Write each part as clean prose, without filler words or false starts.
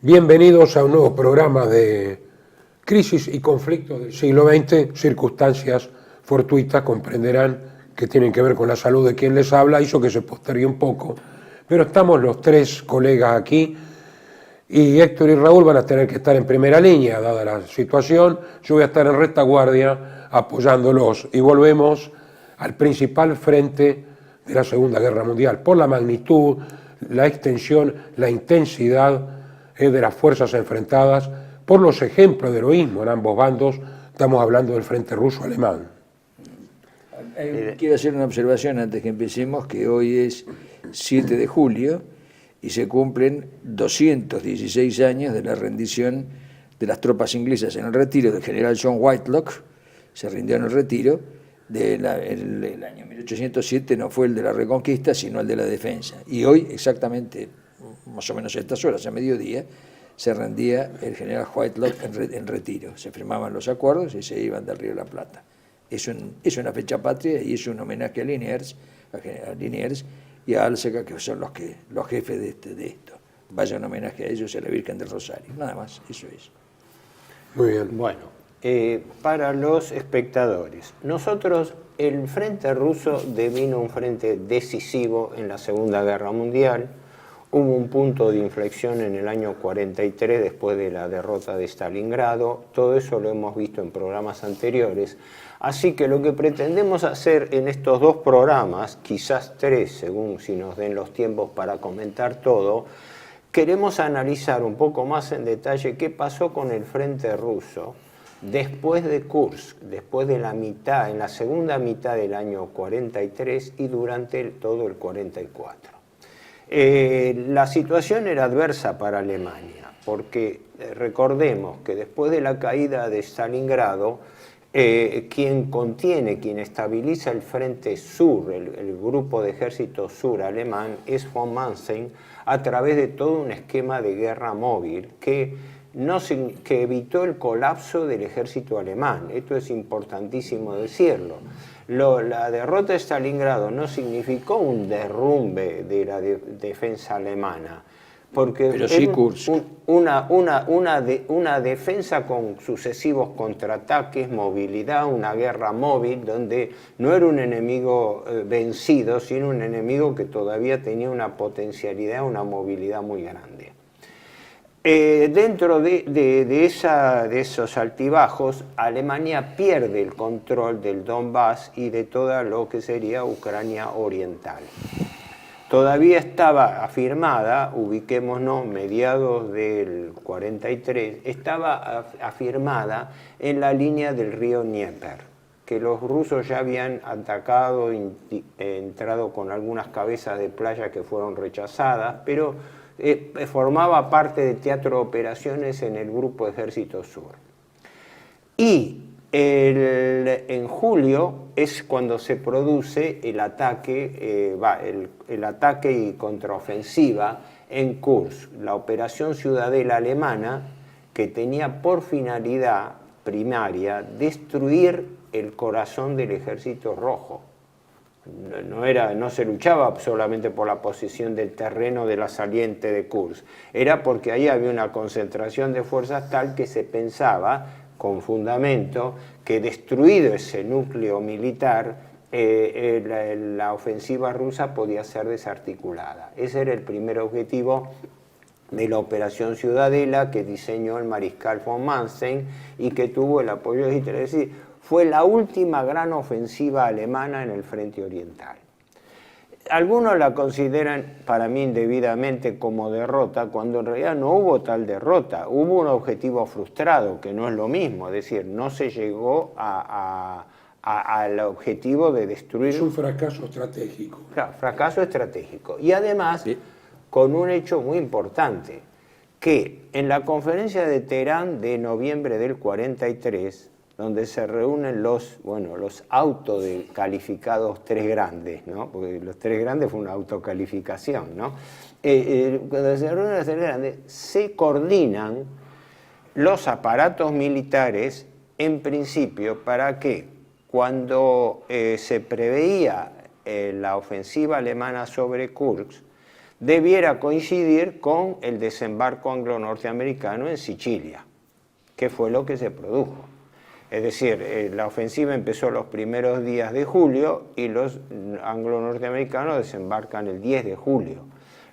Bienvenidos a un nuevo programa de crisis y conflictos del siglo XX, circunstancias fortuitas, comprenderán que tienen que ver con la salud de quien les habla, hizo que se postergue un poco, pero estamos los tres colegas aquí y Héctor y Raúl van a tener que estar en primera línea, dada la situación. Yo voy a estar en retaguardia apoyándolos y volvemos al principal frente de la Segunda Guerra Mundial, por la magnitud, la extensión, la intensidad de las fuerzas enfrentadas, por los ejemplos de heroísmo en ambos bandos. Estamos hablando del frente ruso-alemán. Quiero hacer una observación antes que empecemos, que hoy es 7 de julio y se cumplen 216 años de la rendición de las tropas inglesas en el retiro del general John Whitelock. Se rindió en el retiro. El año 1807 no fue el de la reconquista, sino el de la defensa. Y hoy, exactamente, más o menos a estas horas, a mediodía, se rendía el general Whitelock en retiro. Se firmaban los acuerdos y se iban del Río de la Plata. Es una fecha patria y es un homenaje a Liniers y a Álzaga, que son los jefes de esto. Vaya un homenaje a ellos y a la Virgen del Rosario. Nada más, eso es. Muy bien. Bueno, para los espectadores, nosotros, el frente ruso devino un frente decisivo en la Segunda Guerra Mundial. Hubo un punto de inflexión en el año 43 después de la derrota de Stalingrado. Todo eso lo hemos visto en programas anteriores. Así que lo que pretendemos hacer en estos dos programas, quizás tres, según si nos den los tiempos para comentar todo, queremos analizar un poco más en detalle qué pasó con el frente ruso después de Kursk, después de la mitad, en la segunda mitad del año 43 y durante todo el 44. La situación era adversa para Alemania, porque recordemos que después de la caída de Stalingrado, quien estabiliza el frente sur, el grupo de ejército sur alemán, es von Manstein, a través de todo un esquema de guerra móvil que evitó el colapso del ejército alemán. Esto es importantísimo decirlo. La derrota de Stalingrado no significó un derrumbe de la defensa alemana, porque pero sí Kursk. una defensa con sucesivos contraataques, movilidad, una guerra móvil donde no era un enemigo vencido, sino un enemigo que todavía tenía una potencialidad, una movilidad muy grande. Dentro de esos altibajos, Alemania pierde el control del Donbass y de todo lo que sería Ucrania Oriental. Todavía estaba afirmada, ubiquémonos, mediados del 43, estaba afirmada en la línea del río Dnieper, que los rusos ya habían atacado, entrado con algunas cabezas de playa que fueron rechazadas, pero formaba parte del teatro de operaciones en el Grupo Ejército Sur. Y en julio es cuando se produce el ataque y contraofensiva en Kursk, la operación Ciudadela alemana, que tenía por finalidad primaria destruir el corazón del Ejército Rojo. No se luchaba solamente por la posición del terreno de la saliente de Kursk, era porque ahí había una concentración de fuerzas tal que se pensaba, con fundamento, que destruido ese núcleo militar, la ofensiva rusa podía ser desarticulada. Ese era el primer objetivo de la Operación Ciudadela que diseñó el mariscal von Manstein y que tuvo el apoyo de Hitler. Es decir, fue la última gran ofensiva alemana en el frente oriental. Algunos la consideran, para mí indebidamente, como derrota, cuando en realidad no hubo tal derrota. Hubo un objetivo frustrado, que no es lo mismo, es decir, no se llegó al objetivo de destruir. Es un fracaso estratégico. Claro, fracaso estratégico. Y además, sí, con un hecho muy importante, que en la conferencia de Teherán de noviembre del 43, donde se reúnen los autocalificados tres grandes, ¿no? Porque los tres grandes fue una autocalificación, ¿no? Cuando se reúnen los tres grandes, se coordinan los aparatos militares, en principio, para que cuando se preveía la ofensiva alemana sobre Kursk, debiera coincidir con el desembarco anglo-norteamericano en Sicilia, que fue lo que se produjo. Es decir, la ofensiva empezó los primeros días de julio y los anglo-norteamericanos desembarcan el 10 de julio,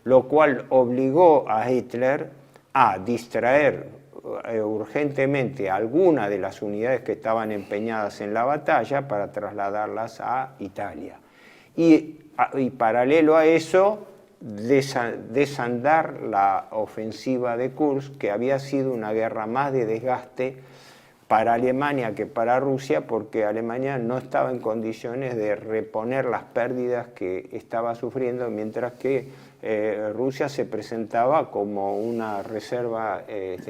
lo cual obligó a Hitler a distraer urgentemente algunas de las unidades que estaban empeñadas en la batalla para trasladarlas a Italia. Y paralelo a eso, desandar la ofensiva de Kursk, que había sido una guerra más de desgaste para Alemania que para Rusia, porque Alemania no estaba en condiciones de reponer las pérdidas que estaba sufriendo, mientras que Rusia se presentaba como una reserva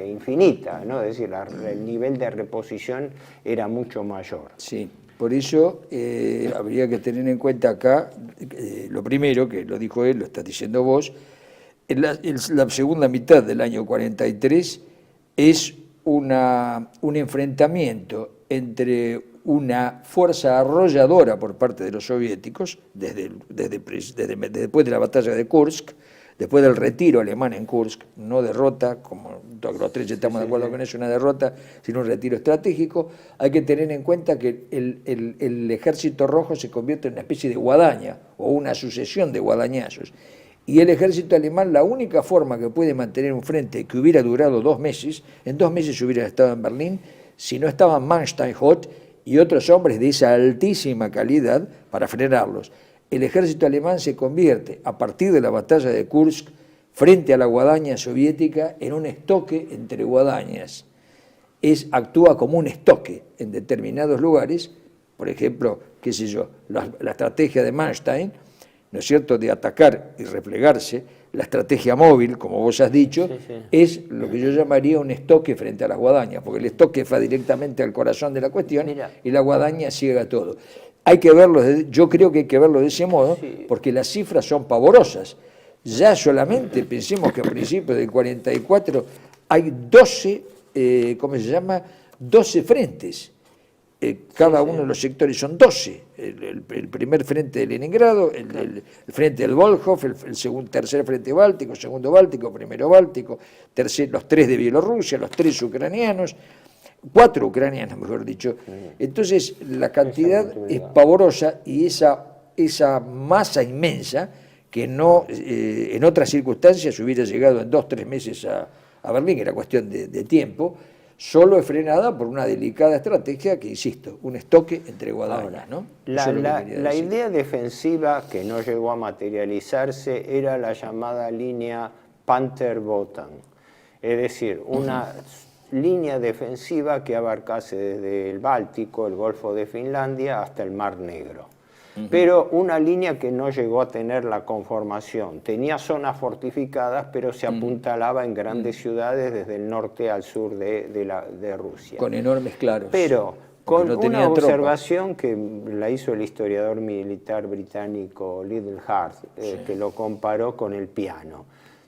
infinita, ¿no? Es decir, el nivel de reposición era mucho mayor. Sí, por eso habría que tener en cuenta acá, lo primero, que lo dijo él, lo estás diciendo vos, la segunda mitad del año 43 es un enfrentamiento entre una fuerza arrolladora por parte de los soviéticos, después de la batalla de Kursk, después del retiro alemán en Kursk, no derrota, como los tres estamos de acuerdo con eso, una derrota, sino un retiro estratégico. Hay que tener en cuenta que el ejército rojo se convierte en una especie de guadaña, o una sucesión de guadañazos. Y el ejército alemán, la única forma que puede mantener un frente que hubiera durado 2 meses, en 2 meses hubiera estado en Berlín, si no estaban Manstein-Hoth y otros hombres de esa altísima calidad para frenarlos. El ejército alemán se convierte, a partir de la batalla de Kursk, frente a la guadaña soviética, en un estoque entre guadañas. Actúa como un estoque en determinados lugares, por ejemplo, qué sé yo, la estrategia de Manstein, ¿no es cierto?, de atacar y replegarse, la estrategia móvil, como vos has dicho, es lo que yo llamaría un estoque frente a las guadañas, porque el estoque va directamente al corazón de la cuestión y la guadaña ciega todo. Hay que verlo, yo creo que hay que verlo de ese modo, porque las cifras son pavorosas. Ya solamente pensemos que a principios del 44 hay 12, 12 frentes. Cada uno de los sectores son 12, el primer frente de Leningrado, el frente del Volkhov, el tercer frente báltico, segundo báltico, primero báltico, los 3 de Bielorrusia, los 3 ucranianos, 4 ucranianos, mejor dicho. Entonces la cantidad es pavorosa y esa masa inmensa que no en otras circunstancias hubiera llegado en 2-3 meses a Berlín, era cuestión de tiempo, solo es frenada por una delicada estrategia que, insisto, un estoque entre guadañas, ¿no? La idea defensiva que no llegó a materializarse era la llamada línea Panther-Botan, es decir, una línea defensiva que abarcase desde el Báltico, el Golfo de Finlandia, hasta el Mar Negro. Pero una línea que no llegó a tener la conformación. Tenía zonas fortificadas, pero se apuntalaba en grandes ciudades desde el norte al sur de Rusia. Con enormes claros. Pero con una observación que la hizo el historiador militar británico Liddell Hart, que lo comparó con el piano.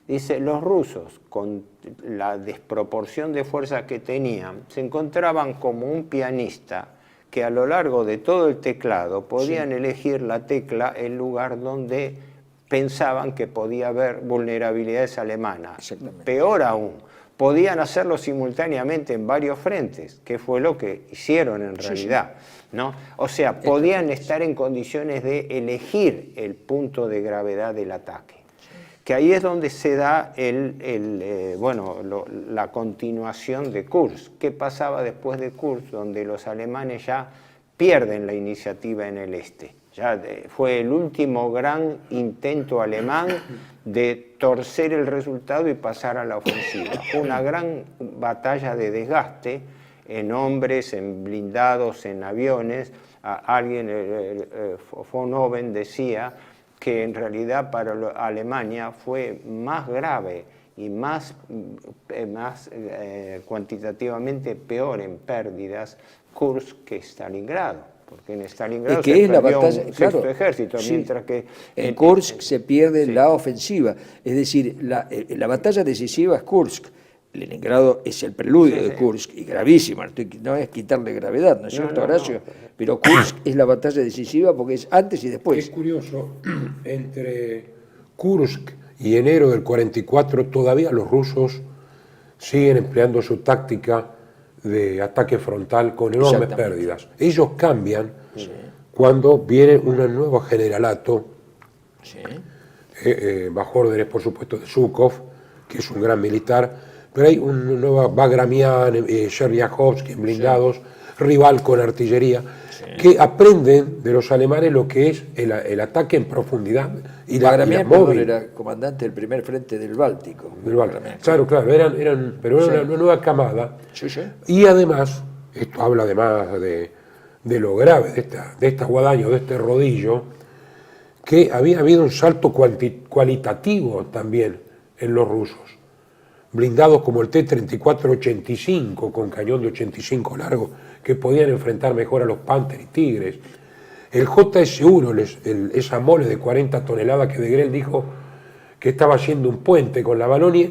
Dice, los rusos, con la desproporción de fuerza que tenían, se encontraban como un pianista que a lo largo de todo el teclado podían elegir la tecla, el lugar donde pensaban que podía haber vulnerabilidades alemanas. Peor aún, podían hacerlo simultáneamente en varios frentes, que fue lo que hicieron en realidad, ¿no? O sea, podían estar en condiciones de elegir el punto de gravedad del ataque. Que ahí es donde se da la continuación de Kursk. ¿Qué pasaba después de Kursk? Donde los alemanes ya pierden la iniciativa en el este. Ya fue el último gran intento alemán de torcer el resultado y pasar a la ofensiva. Fue una gran batalla de desgaste en hombres, en blindados, en aviones. Von Oben decía que en realidad para Alemania fue más grave y más cuantitativamente peor en pérdidas Kursk que Stalingrado, porque en Stalingrado que se es la perdió batalla, un claro, sexto ejército, mientras que en Kursk se pierde la ofensiva, es decir, la batalla decisiva es Kursk. Leningrado es el preludio de Kursk, y gravísima, no es quitarle gravedad, ¿no es cierto, Horacio? Pero Kursk es la batalla decisiva porque es antes y después. Es curioso, entre Kursk y enero del 44 todavía los rusos siguen empleando su táctica de ataque frontal con enormes pérdidas. Ellos cambian cuando viene un nuevo generalato, bajo órdenes, por supuesto, de Zhukov, que es un gran militar, pero hay un nuevo Bagramian, Cherniachovsky en blindados, rival con artillería, que aprenden de los alemanes lo que es el ataque en profundidad y la móvil. Era comandante del primer frente del Báltico. Claro, pero era una nueva camada. Y además, esto habla además de lo grave de esta guadaña, de este rodillo, que había habido un salto cualitativo también en los rusos. Blindados como el T-34-85 con cañón de 85 largo, que podían enfrentar mejor a los Panther y Tigres. El JS-1, esa mole de 40 toneladas que de Grell dijo que estaba haciendo un puente con la Valonia,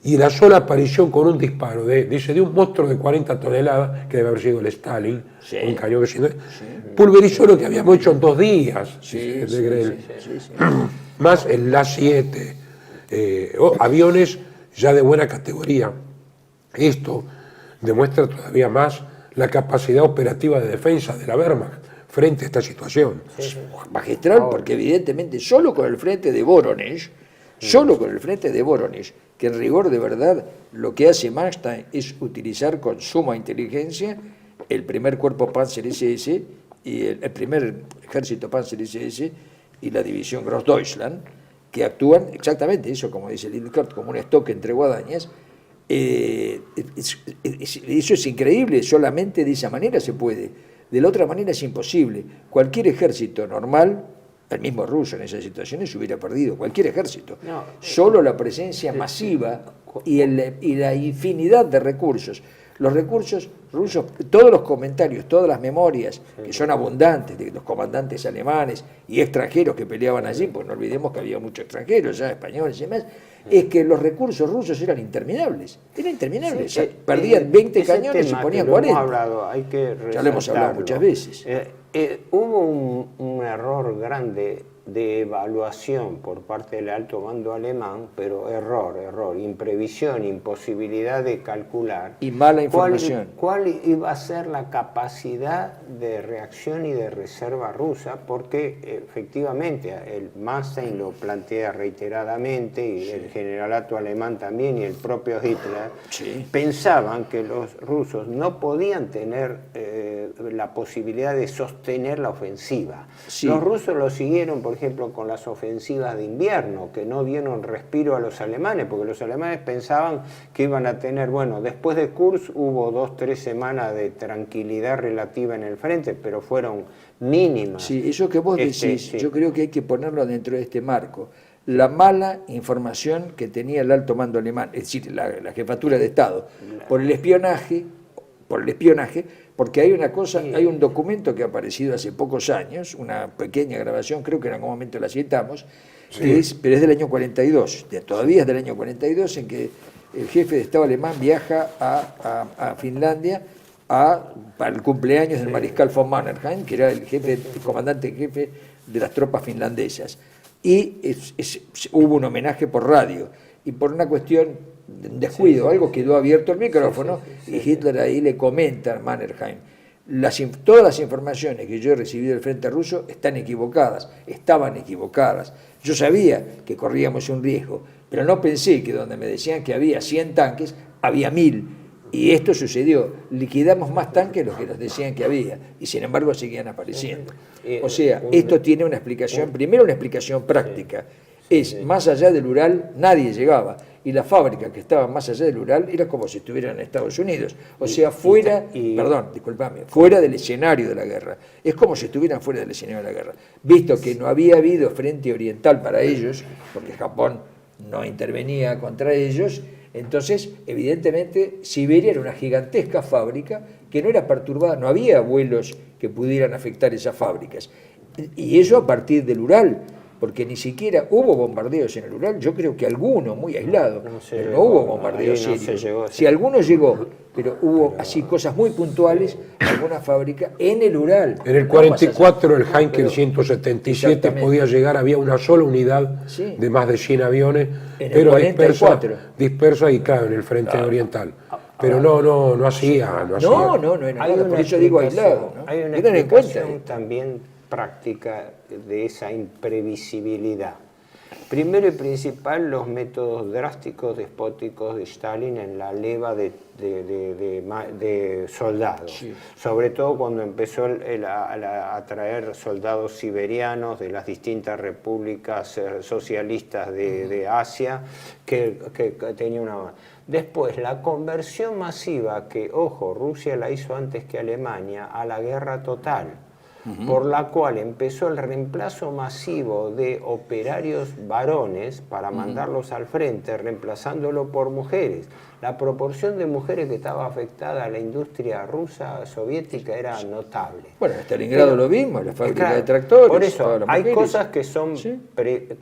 y la sola aparición con un disparo de un monstruo de 40 toneladas, que debe haber sido el Stalin, un cañón pulverizó lo que habíamos hecho en 2 días de Grell. Más el La-7, aviones ya de buena categoría. Esto demuestra todavía más la capacidad operativa de defensa de la Wehrmacht frente a esta situación. Magistral, porque evidentemente solo con el frente de Voronezh, que en rigor de verdad lo que hace Manstein es utilizar con suma inteligencia el primer cuerpo Panzer SS y el primer ejército Panzer SS y la división Großdeutschland, que actúan exactamente eso, como dice Lindgren, como un estoque entre guadañas. Eso es increíble, solamente de esa manera se puede, de la otra manera es imposible. Cualquier ejército normal, el mismo ruso en esas situaciones, hubiera perdido, cualquier ejército. Solo la presencia masiva y la infinidad de recursos. Los recursos rusos, todos los comentarios, todas las memorias, que son abundantes de los comandantes alemanes y extranjeros que peleaban allí, pues no olvidemos que había muchos extranjeros, ya españoles y demás, es que los recursos rusos eran interminables. Perdían 20 cañones y ponían 40. Ya lo hemos hablado muchas veces. Hubo un error grande de evaluación por parte del alto mando alemán, pero error, imprevisión, imposibilidad de calcular. Y mala información. ¿Cuál iba a ser la capacidad de reacción y de reserva rusa? Porque efectivamente el Manstein lo plantea reiteradamente, y el generalato alemán también, y el propio Hitler, pensaban que los rusos no podían tener la posibilidad de sostener la ofensiva. Los rusos lo siguieron, por ejemplo, con las ofensivas de invierno, que no dieron respiro a los alemanes, porque los alemanes pensaban que iban a tener, después de Kursk hubo 2-3 semanas de tranquilidad relativa en el frente, pero fueron mínimas. Sí, eso que vos decís, yo creo que hay que ponerlo dentro de este marco. La mala información que tenía el alto mando alemán, es decir, la jefatura de Estado, por el espionaje, porque hay una cosa, hay un documento que ha aparecido hace pocos años, una pequeña grabación, creo que en algún momento la citamos, pero es del año 42, todavía es del año 42, en que el jefe de Estado alemán viaja a Finlandia para el cumpleaños del mariscal von Mannerheim, que era el comandante en jefe de las tropas finlandesas. Y hubo un homenaje por radio, y por una cuestión de descuido, algo quedó abierto el micrófono, y Hitler ahí le comenta a Mannerheim: todas las informaciones que yo he recibido del frente ruso estaban equivocadas. Yo sabía que corríamos un riesgo, pero no pensé que donde me decían que había 100 tanques, había 1000. Y esto sucedió, liquidamos más tanques de los que nos decían que había, y sin embargo seguían apareciendo. O sea, esto tiene una explicación, primero una explicación práctica, más allá del Ural nadie llegaba, y la fábrica que estaba más allá del Ural era como si estuvieran en Estados Unidos, o sea, fuera del escenario de la guerra, es como si estuvieran fuera del escenario de la guerra, visto que no había habido frente oriental para ellos, porque Japón no intervenía contra ellos. Entonces, evidentemente, Siberia era una gigantesca fábrica que no era perturbada, no había vuelos que pudieran afectar esas fábricas. Y eso a partir del Ural. porque ni siquiera hubo bombardeos en el Ural, yo creo que alguno, muy aislado, pero no llegó, hubo bombardeos ahí no se serios. llegó, Si alguno llegó, pero hubo así cosas muy puntuales, alguna fábrica en el Ural. En el No más allá. 44 el Heinkel Pero- 177 exactamente. podía llegar, había una sola unidad Sí. de más de 100 aviones, En el pero 44. dispersa y claro, en el frente oriental. Pero no hacía. No era nada, por eso digo aislado. ¿no? Hay una Hay que tener en cuenta explicación esto. también práctica de esa imprevisibilidad. Primero y principal, los métodos drásticos, despóticos de Stalin en la leva de soldados. Sí. Sobre todo cuando empezó a traer soldados siberianos de las distintas repúblicas socialistas de Asia, que tenía una... Después, la conversión masiva, que, ojo, Rusia la hizo antes que Alemania, a la guerra total, por la cual empezó el reemplazo masivo de operarios varones para mandarlos al frente, reemplazándolo por mujeres. La proporción de mujeres que estaba afectada a la industria rusa soviética era notable. Bueno, en Stalingrado lo vimos, la fábrica Claro, de tractores. por eso, todas las hay mujeres. cosas que son Sí.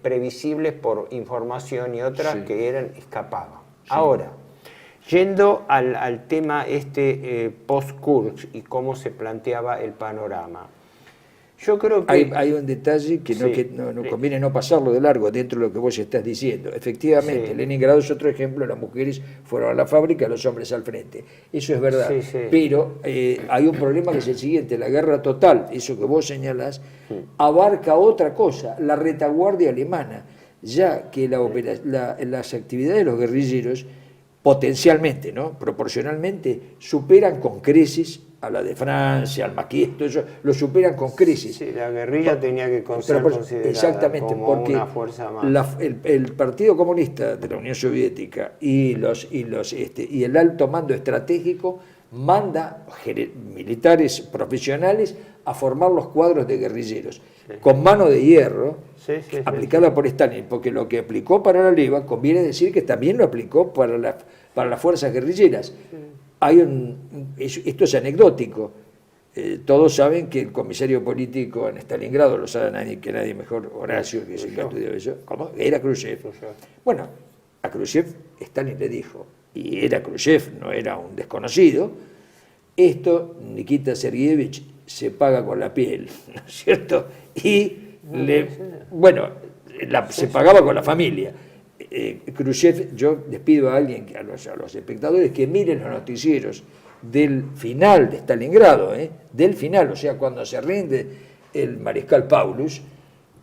previsibles por información y otras Sí. que escapaban. Ahora, yendo al tema post-Kursk y cómo se planteaba el panorama. Yo creo que... Hay un detalle que Sí. no conviene no pasarlo de largo dentro de lo que vos estás diciendo. Efectivamente, Sí. Leningrado es otro ejemplo, las mujeres fueron a la fábrica, los hombres al frente. Eso es verdad. Sí, sí. Pero hay un problema que es el siguiente, la guerra total, eso que vos señalás, abarca otra cosa, la retaguardia alemana, ya que las actividades de los guerrilleros potencialmente, ¿no? Proporcionalmente, superan con creces a la de Francia, al maquis, todo eso, lo superan con creces. Sí, la guerrilla tenía que ser Pero considerada exactamente, como porque una fuerza más. el Partido Comunista de la Unión Soviética y el alto mando estratégico manda militares profesionales a formar los cuadros de guerrilleros, con mano de hierro, Sí, aplicada por Stalin, porque lo que aplicó para la leva, conviene decir que también lo aplicó para las fuerzas guerrilleras. Esto es anecdótico. Todos saben que el comisario político en Stalingrado, lo sabe nadie mejor, Horacio, que es el que estudió eso, ¿cómo? Era Khrushchev. Bueno, a Khrushchev Stalin le dijo, y era Khrushchev, no era un desconocido, esto Nikita Sergeyevich se paga con la piel, ¿no es cierto? Y se pagaba con la familia. Khrushchev, yo les pido a alguien, a los espectadores, que miren los noticieros del final de Stalingrado, del final, o sea, cuando se rinde el mariscal Paulus,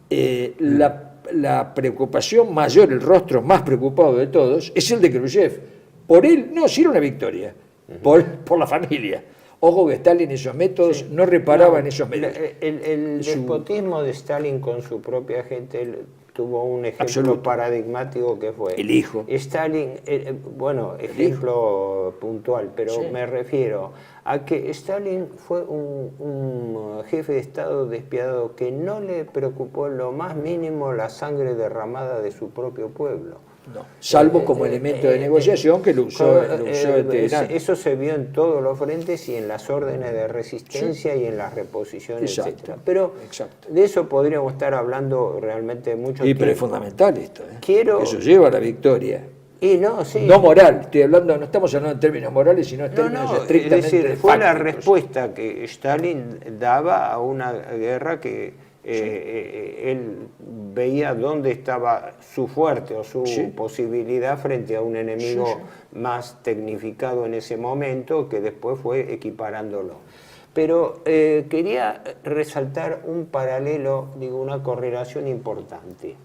la preocupación mayor, el rostro más preocupado de todos, es el de Khrushchev. Por él, no, sí era una victoria, por la familia. Ojo que Stalin esos métodos no reparaba en esos métodos. El despotismo de Stalin con su propia gente tuvo un ejemplo Absoluto. paradigmático que fue El hijo. Stalin, ejemplo puntual, pero Sí. me refiero a que Stalin fue un jefe de Estado despiadado que no le preocupó en lo más mínimo la sangre derramada de su propio pueblo. No, salvo como elemento de negociación que lo usó Teherán. Eso se vio en todos los frentes y en las órdenes de resistencia y en las reposiciones, Exacto, etc. Pero exacto. de eso podríamos estar hablando realmente mucho Y tiempo. pero es fundamental esto. Quiero- Eso lleva a la victoria. Y no, sí. No moral, estoy hablando, no estamos hablando en términos morales, sino en No, términos no, es estrictamente decir, fue la fácticos. respuesta que Stalin daba a una guerra que él veía dónde estaba su fuerte o su Sí. posibilidad frente a un enemigo Sí, más tecnificado en ese momento, que después fue equiparándolo. Pero quería resaltar un paralelo, una correlación importante.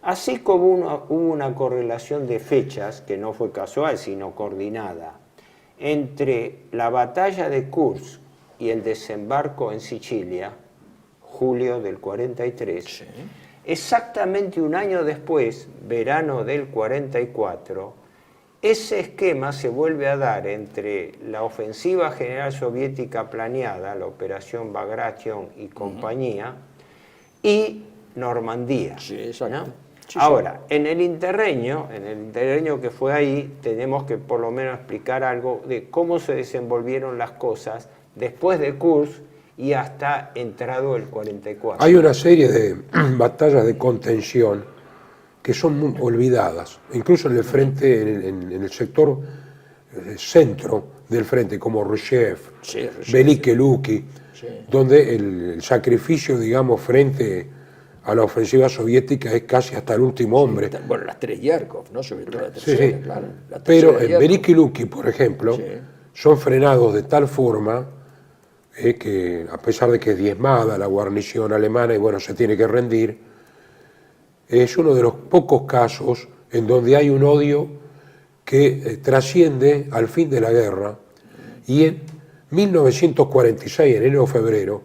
Así como hubo una correlación de fechas, que no fue casual, sino coordinada, entre la batalla de Kursk y el desembarco en Sicilia, julio del 43, Sí. exactamente un año después, verano del 44, ese esquema se vuelve a dar entre la ofensiva general soviética planeada, la operación Bagration y compañía, y Normandía. Sí, exacto. ¿no? Sí, Ahora, en el interreño que fue ahí, tenemos que por lo menos explicar algo de cómo se desenvolvieron las cosas después de Kursk y hasta entrado el 44. Hay una serie de batallas de contención que son muy olvidadas, incluso en el frente, en el sector centro del frente, como Ruzhev, Sí, Ruzhev, Veliki Luki, Sí. donde el sacrificio, digamos, frente a la ofensiva soviética es casi hasta el último hombre. Bueno, las 3 Yarkov, ¿no? Sobre todo la Sí, tercera, sí. claro. La Pero tercera en Yarkov. Veliki Luki, por ejemplo, Sí. son frenados de tal forma que, a pesar de que es diezmada la guarnición alemana y bueno, se tiene que rendir, es uno de los pocos casos en donde hay un odio que trasciende al fin de la guerra, y en 1946, enero o febrero,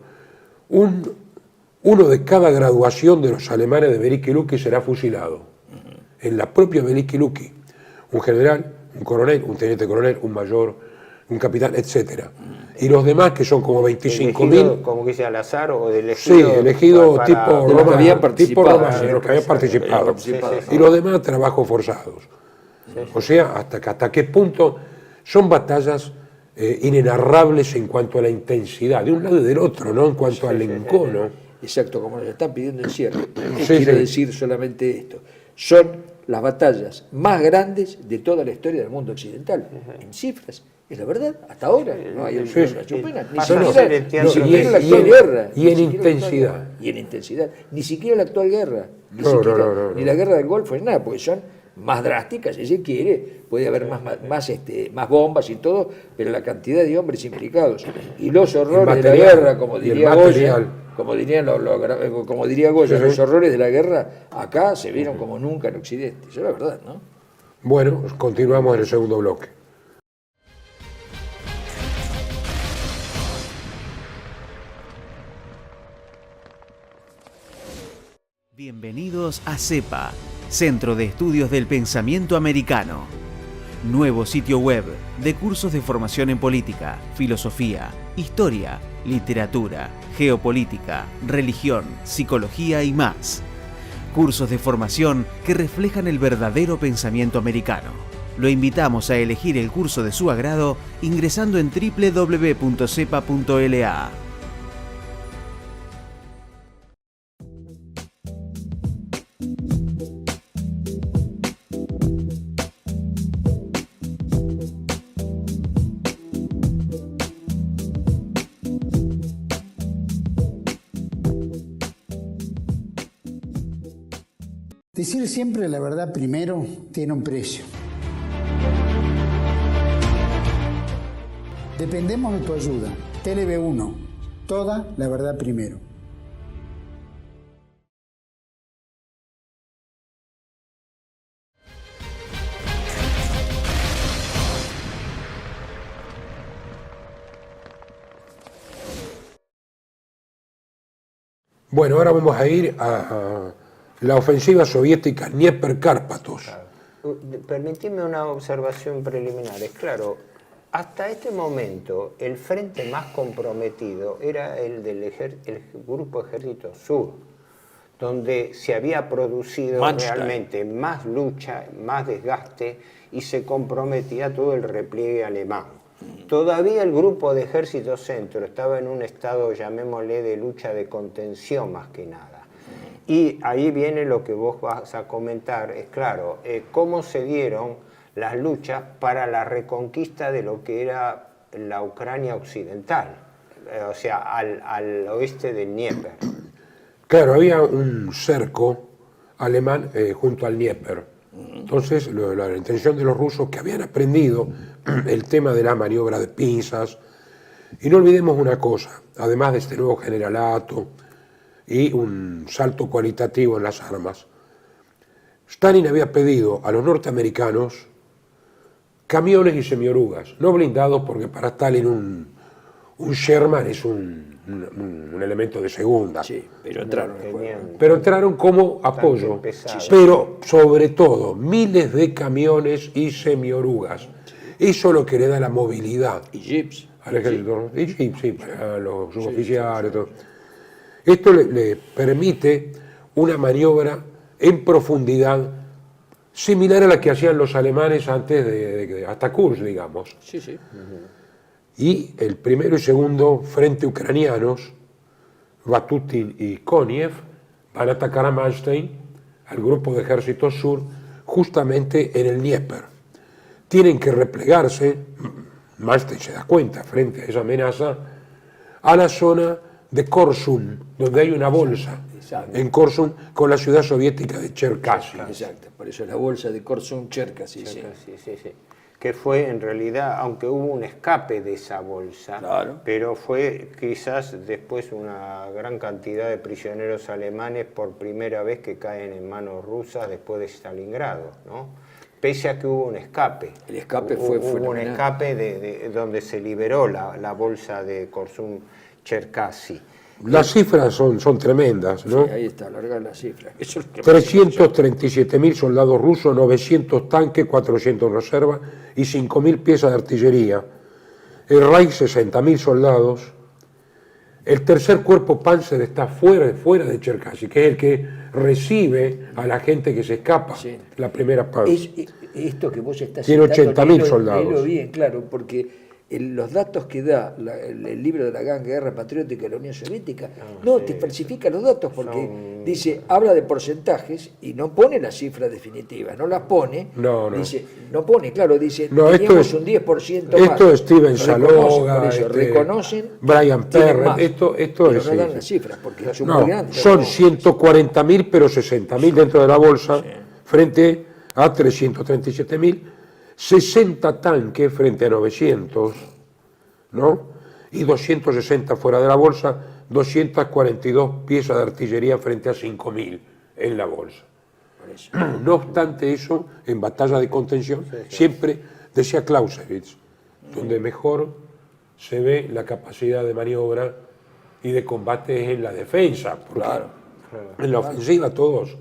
uno de cada graduación de los alemanes de Veliki Luki será fusilado. En la propia Veliki Luki, un general, un coronel, un teniente coronel, un mayor, un capitán, etc. Y los demás, que son como 25.000, como que dice al azar o de sí, elegido. elegido para- tipo de los que romano, habían tipo participado, romano, sí, de los que habían participado. Sí, sí, sí. Y los demás, trabajos forzados. O sea, hasta qué punto son batallas inenarrables en cuanto a la intensidad, de un lado y del otro, ¿no? En cuanto al encono. Exacto, como nos están pidiendo el cierre. Sí, Quiero sí. decir solamente esto. Son las batallas más grandes de toda la historia del mundo occidental. En cifras, es la verdad. Hasta ahora no hay Sí, una sí. chupina. Ni Pasa a siquiera, ser el ni teatro siquiera de- la actual guerra. y ni en siquiera la actual intensidad. guerra. Y en intensidad. Ni siquiera la actual guerra. Ni, No, siquiera, no, ni la guerra del Golfo es nada, porque son más drásticas, si se quiere, puede haber más bombas y todo, pero la cantidad de hombres implicados y los horrores de la material, guerra, como y el diría material. Goya, como diría Goya, Sí, sí. los horrores de la guerra acá se vieron como nunca en Occidente. Eso es la verdad, ¿no? Bueno, continuamos en el segundo bloque. Bienvenidos a CEPA, Centro de Estudios del Pensamiento Americano. Nuevo sitio web de cursos de formación en política, filosofía, historia, literatura, geopolítica, religión, psicología y más. Cursos de formación que reflejan el verdadero pensamiento americano. Lo invitamos a elegir el curso de su agrado ingresando en www.cepa.la. Decir siempre la verdad primero tiene un precio. Dependemos de tu ayuda. TLB1, toda la verdad primero. Bueno, ahora vamos a ir a la ofensiva soviética Dnieper-Cárpatos. Permitidme una observación preliminar. Es claro, hasta este momento el frente más comprometido era el del el Grupo Ejército Sur, donde se había producido Manstein. realmente más lucha, más desgaste y se comprometía todo el repliegue alemán. Todavía el Grupo de Ejército Centro estaba en un estado, llamémosle, de lucha de contención más que nada. Y ahí viene lo que vos vas a comentar, es claro, cómo se dieron las luchas para la reconquista de lo que era la Ucrania occidental, o sea, al oeste del Dnieper. Claro, había un cerco alemán junto al Dnieper. Entonces, la intención de los rusos, que habían aprendido el tema de la maniobra de pinzas, y no olvidemos una cosa, además de este nuevo generalato y un salto cualitativo en las armas, Stalin había pedido a los norteamericanos camiones y semiorugas, no blindados, porque para Stalin un Sherman es un elemento de segunda. Sí, pero entraron en juego. Tenían Pero entraron como apoyo. pesados. Pero sobre todo, miles de camiones y semiorugas. Eso es lo que le da la movilidad Y jeeps. al ejército. Y sí, para los suboficiales. Todo. Esto le permite una maniobra en profundidad similar a la que hacían los alemanes antes hasta Kursk, digamos. Sí, sí. y el primero y segundo frente ucranianos, Batutin y Koniev, van a atacar a Manstein, al grupo de ejército sur, justamente en el Dnieper. Tienen que replegarse, Manstein se da cuenta frente a esa amenaza, a la zona de Korsun, donde hay una bolsa. Exacto. En Korsun, con la ciudad soviética de Cherkasy. Exacto, por eso es la bolsa de Korsun-Cherkasy. Sí. Sí. Que fue en realidad, aunque hubo un escape de esa bolsa, Claro. pero fue quizás después una gran cantidad de prisioneros alemanes por primera vez que caen en manos rusas después de Stalingrado, ¿no? Pese a que hubo un escape. El escape fue Hubo un fenomenal. escape de donde se liberó la bolsa de Korsun-Cherkasy. Las cifras son tremendas, ¿no? Sí, ahí está, larga la cifra. Eso es lo que 337.000 soldados rusos, 900 tanques, 400 reservas y 5.000 piezas de artillería. El Reich, 60.000 soldados. El tercer cuerpo Panzer está fuera de Cherkasy, que es el que recibe a la gente que se escapa, Sí. la primera Panzer. Esto que vos estás Tiene citando, 80.000 léelo- soldados. léelo bien, claro, porque los datos que da el libro de la Gran Guerra Patriótica de la Unión Soviética, te falsifica los datos porque dice, habla de porcentajes y no pone las cifras definitivas, no las pone. No. Dice, no pone, claro, dice, No, esto teníamos es- un 10% más. Esto es Steven Reconocen, Saloga, por eso, reconocen, Brian tienen Perret, más, esto pero es... no dan sí. las cifras porque son No, muy grandes. son 140.000, pero 60.000 dentro de la bolsa, frente a 337.000, 60 tanques frente a 900, ¿no? Y 260 fuera de la bolsa, 242 piezas de artillería frente a 5.000 en la bolsa. Por eso. No obstante eso, en batalla de contención, siempre decía Clausewitz, donde mejor se ve la capacidad de maniobra y de combate es en la defensa, porque Claro. en la ofensiva todos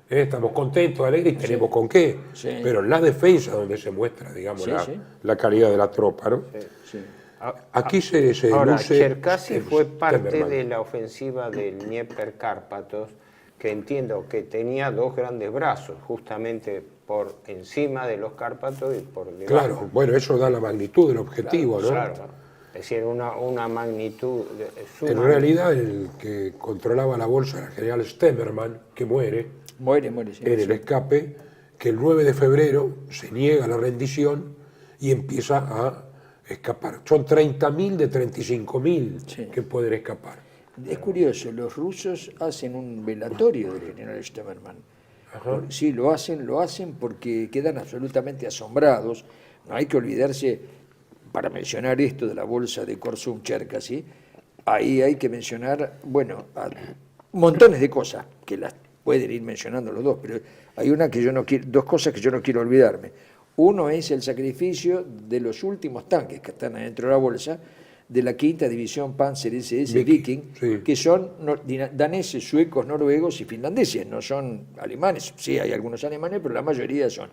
estamos contentos, alegres y tenemos con qué, Sí. pero en la defensa donde se muestra, digamos, Sí, sí. la calidad de la tropa, ¿no? Sí. Aquí se Ahora, luce Cherkasy fue parte Stemmermann. de la ofensiva del Dnieper Cárpatos, que entiendo que tenía dos grandes brazos, justamente por encima de los Cárpatos y por debajo. Claro, bueno, eso da la magnitud del objetivo, ¿no? Claro. Es decir, una magnitud En sumamente- realidad el que controlaba la bolsa era el general Stemmermann, que muere Muere, sí. en el escape, que el 9 de febrero se niega a la rendición y empieza a escapar. Son 30.000 de 35.000 Sí. que pueden escapar. Es curioso, los rusos hacen un velatorio del general Stemmermann. Sí, lo hacen porque quedan absolutamente asombrados. No hay que olvidarse, para mencionar esto de la bolsa de Korsun-Cherkasy, ahí hay que mencionar, bueno, montones de cosas que las pueden ir mencionando los dos, pero hay dos cosas que yo no quiero olvidarme. Uno es el sacrificio de los últimos tanques que están adentro de la bolsa, de la quinta división Panzer SS Viking, sí. que son daneses, suecos, noruegos y finlandeses, no son alemanes. Sí, hay algunos alemanes, pero la mayoría son.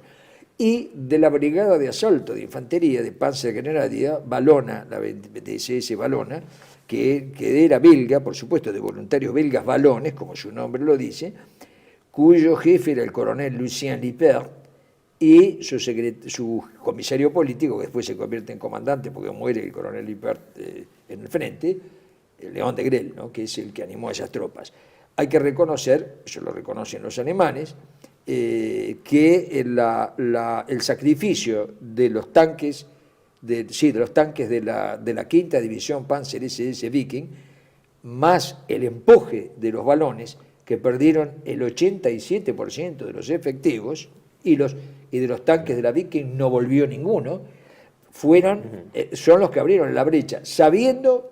Y de la brigada de asalto de infantería de Panzergrenadier Valona, la de SS Valona, que era belga, por supuesto, de voluntarios belgas valones, como su nombre lo dice, cuyo jefe era el coronel Lucien Lippert, y su comisario político, que después se convierte en comandante porque muere el coronel Lippert en el frente, León de Grell, ¿no? Que es el que animó a esas tropas. Hay que reconocer, eso lo reconocen los alemanes, que el sacrificio de los tanques, de la quinta división Panzer SS Viking, más el empuje de los balones, que perdieron el 87% de los efectivos, y de los tanques de la Viking no volvió ninguno, son los que abrieron la brecha,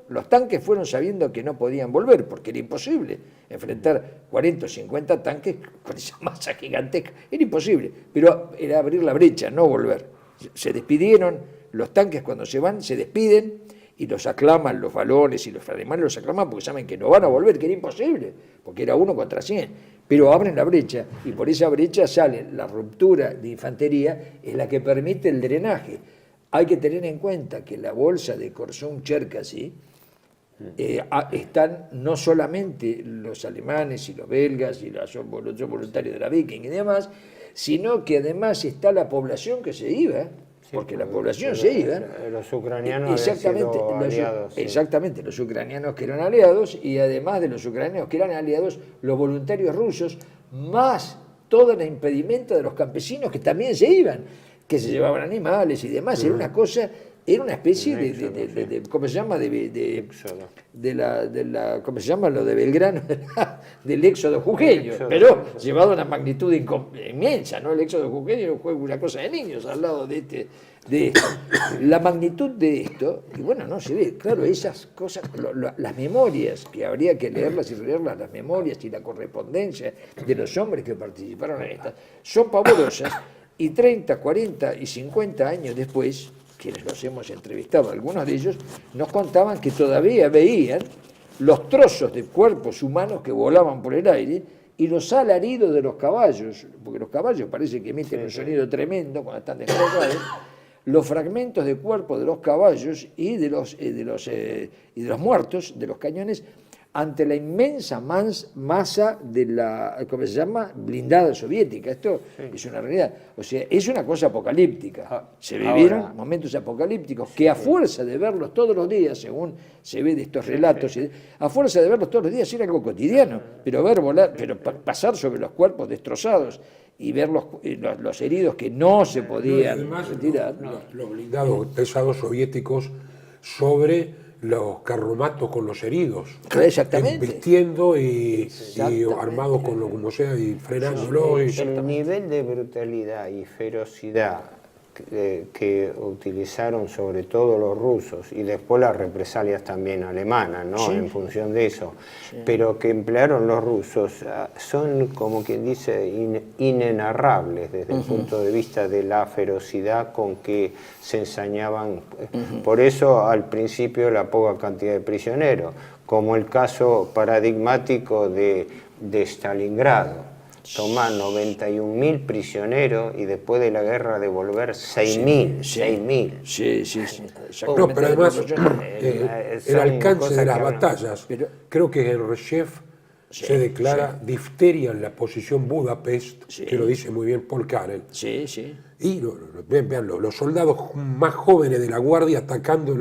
los tanques fueron sabiendo que no podían volver, porque era imposible enfrentar 40 o 50 tanques con esa masa gigantesca, era imposible, pero era abrir la brecha, no volver. Se despidieron, los tanques cuando se van, se despiden, y los aclaman los balones y los alemanes los aclaman porque saben que no van a volver, que era imposible, porque era 1 contra 100, pero abren la brecha y por esa brecha sale la ruptura de infantería, es la que permite el drenaje. Hay que tener en cuenta que la bolsa de Korsun-Cherkasy están no solamente los alemanes y los belgas y los voluntarios de la Viking y demás, sino que además está la población que se iba. porque la población se iba. Los ucranianos habían sido aliados. Sí. Exactamente, los ucranianos que eran aliados, y además de los ucranianos que eran aliados, los voluntarios rusos, más todo el impedimento de los campesinos que también se iban, que se llevaban animales y demás. Era una cosa, era una especie de ¿cómo se llama? ¿Cómo se llama? Lo de Belgrano, del éxodo jujeño, pero llevado a una magnitud inmensa, ¿no? El éxodo jujeño fue una cosa de niños al lado de la magnitud de esto, y bueno, no se ve, claro, esas cosas, las memorias, que habría que leerlas y releerlas, las memorias y la correspondencia de los hombres que participaron en estas, son pavorosas, y 30, 40 y 50 años después, quienes los hemos entrevistado, algunos de ellos, nos contaban que todavía veían los trozos de cuerpos humanos que volaban por el aire y los alaridos de los caballos, porque los caballos parece que emiten un sonido tremendo cuando están descolocados, los fragmentos de cuerpo de los caballos y de los muertos, de los cañones, ante la inmensa masa de la, ¿cómo se llama?, blindada soviética. Esto es una realidad. O sea, es una cosa apocalíptica. Se vivieron momentos apocalípticos que a fuerza de verlos todos los días, según se ve de estos relatos, a fuerza de verlos todos los días era algo cotidiano, pero ver volar, pero pasar sobre los cuerpos destrozados y ver los heridos que no se podían retirar. Los blindados pesados soviéticos sobre los carromatos con los heridos, exactamente, vistiendo y armados con lo como sea y frenándolo. El nivel de brutalidad y ferocidad que utilizaron sobre todo los rusos y después las represalias también alemanas, ¿no? En función de eso, pero que emplearon los rusos son, como quien dice, inenarrables desde el punto de vista de la ferocidad con que se ensañaban. Por eso al principio la poca cantidad de prisioneros, como el caso paradigmático de Stalingrado. Tomar 91.000 prisioneros y después de la guerra devolver 6.000. Sí. No, pero además el alcance de las batallas, creo que Gershiev se declara difteria en la posición Budapest, que lo dice muy bien Paul Karel. Y vean, los soldados más jóvenes de la guardia atacando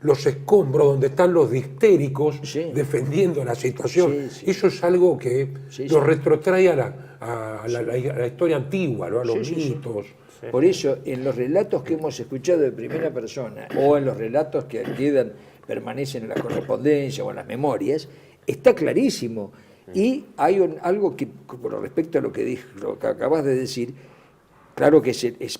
los escombros donde están los distéricos defendiendo la situación. Eso es algo que nos retrotrae a la historia antigua, ¿no? A los mitos. Por eso, en los relatos que hemos escuchado de primera persona o en los relatos que permanecen en la correspondencia o en las memorias, está clarísimo. Y hay algo que, con respecto a lo que acabas de decir, claro que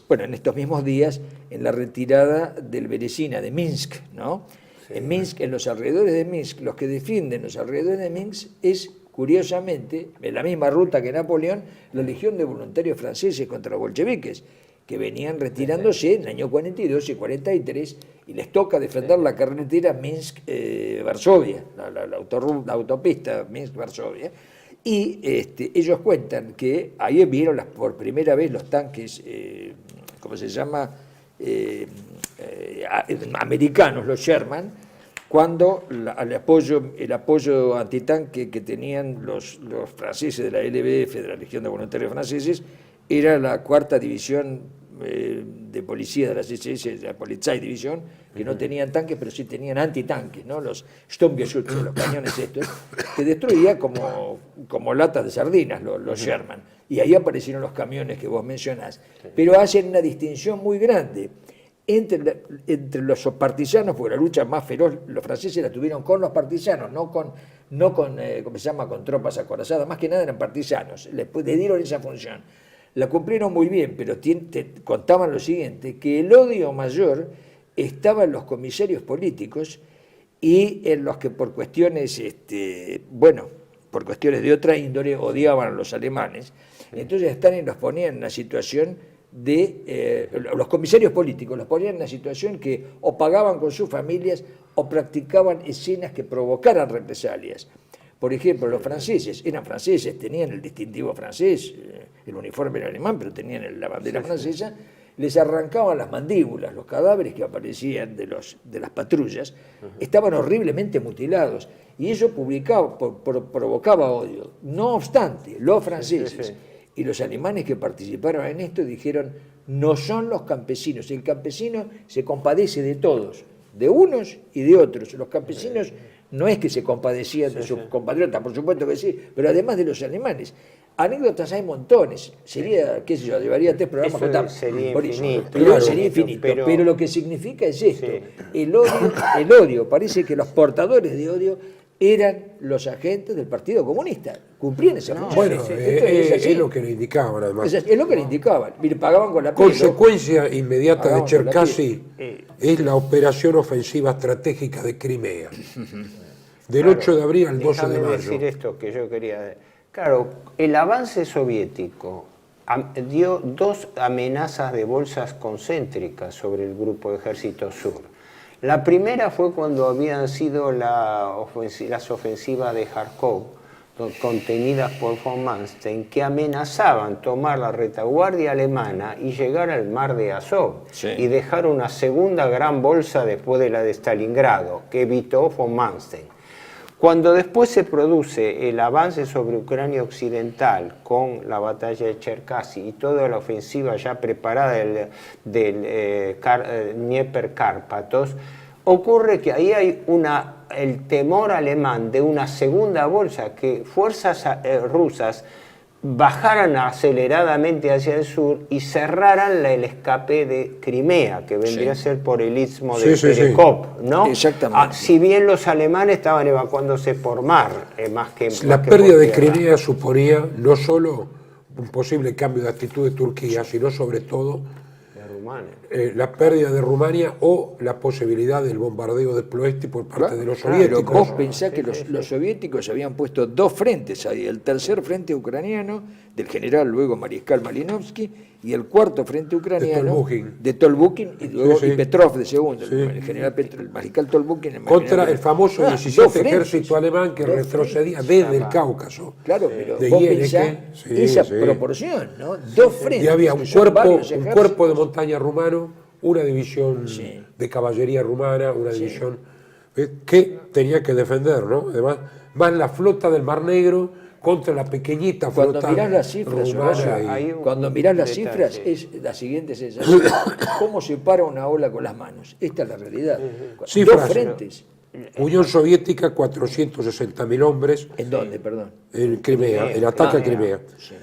bueno, en estos mismos días, en la retirada del Beresina, de Minsk, ¿no? En Minsk, en los alrededores de Minsk, los que defienden los alrededores de Minsk es, curiosamente, en la misma ruta que Napoleón, la Legión de Voluntarios Franceses contra los bolcheviques, que venían retirándose en el año 42 y 43, y les toca defender la carretera Minsk-Varsovia, la autopista Minsk-Varsovia. Y ellos cuentan que ahí vieron por primera vez los tanques, ¿cómo se llama?, americanos, los Sherman, cuando el apoyo antitanque que tenían los franceses de la LBF, de la Legión de Voluntarios Franceses, era la 4ª División de Policía de la SS, la Polizei División, que no tenían tanques, pero sí tenían antitanques, ¿no? Los Sturmgeschütze, los cañones estos, que destruían como latas de sardinas los Sherman. Y ahí aparecieron los camiones que vos mencionás. Pero hacen una distinción muy grande entre los partisanos, porque la lucha más feroz los franceses la tuvieron con los partisanos, no con ¿cómo se llama?, con tropas acorazadas, más que nada eran partisanos, le dieron esa función. La cumplieron muy bien, pero contaban lo siguiente, que el odio mayor estaba en los comisarios políticos y en los que por cuestiones, por cuestiones de otra índole odiaban a los alemanes. Entonces Stalin los ponía en una situación los comisarios políticos los ponían en una situación que o pagaban con sus familias o practicaban escenas que provocaran represalias. Por ejemplo, los franceses eran franceses, tenían el distintivo francés, el uniforme era alemán, pero tenían la bandera francesa, les arrancaban las mandíbulas, los cadáveres que aparecían de las patrullas, estaban horriblemente mutilados, y eso provocaba odio. No obstante, los franceses, Y los alemanes que participaron en esto dijeron, no son los campesinos, el campesino se compadece de todos, de unos y de otros. Los campesinos no es que se compadecían de sus compatriotas, por supuesto que sí, pero además de los alemanes. Anécdotas hay montones, sería, qué sé yo, llevaría 3 programas Eso contando. sería Por eso, infinito, pero claro, sería infinito, pero lo que significa es esto, Sí. el odio, parece que los portadores de odio eran los agentes del Partido Comunista, cumplían esa función. Bueno, Esto es así. es lo que le indicaban además. Es lo que le indicaban, mire, pagaban con la piel. Consecuencia inmediata de Hagamos con la Cherkasy es la operación ofensiva estratégica de Crimea, del 8 de abril al 12 de Déjame mayo. decir esto que yo quería. Claro, el avance soviético dio 2 amenazas de bolsas concéntricas sobre el Grupo de Ejército Sur. La primera fue cuando habían sido las ofensivas de Kharkov, contenidas por von Manstein, que amenazaban tomar la retaguardia alemana y llegar al mar de Azov, y dejar una segunda gran bolsa después de la de Stalingrado, que evitó von Manstein. Cuando después se produce el avance sobre Ucrania Occidental con la batalla de Cherkasy y toda la ofensiva ya preparada del Dnieper-Cárpatos, ocurre que ahí hay el temor alemán de una segunda bolsa, que fuerzas rusas bajaran aceleradamente hacia el sur y cerraran el escape de Crimea, que vendría a ser por el istmo de Perekop, ¿no? Exactamente. Si bien los alemanes estaban evacuándose por mar, La pérdida de Crimea suponía no solo un posible cambio de actitud de Turquía, sino sobre todo la pérdida de Rumania o la posibilidad del bombardeo de Ploesti por parte de los soviéticos. Pero vos pensás que los soviéticos habían puesto 2 frentes ahí, el tercer frente ucraniano del general luego mariscal Malinovsky y el cuarto frente ucraniano de Tolbukin y luego y Petrov de segundo, el general el mariscal Tolbukin contra el famoso 17 ejército alemán que retrocedía desde el Cáucaso. Claro, pero de vos pensás esa proporción, ¿no? 2 frentes. Y había un cuerpo de montaña rumano, una división de caballería rumana, una división que tenía que defender, ¿no? Además, más la flota del Mar Negro contra la pequeñita flota. Cuando mirás las cifras, cuando mirás las cifras, es la siguiente sensación: ¿cómo se para una ola con las manos? Esta es la realidad. Cifras, 2 frentes. Unión Soviética, 460.000 hombres. ¿En dónde, perdón? En Crimea, el ataque a Crimea.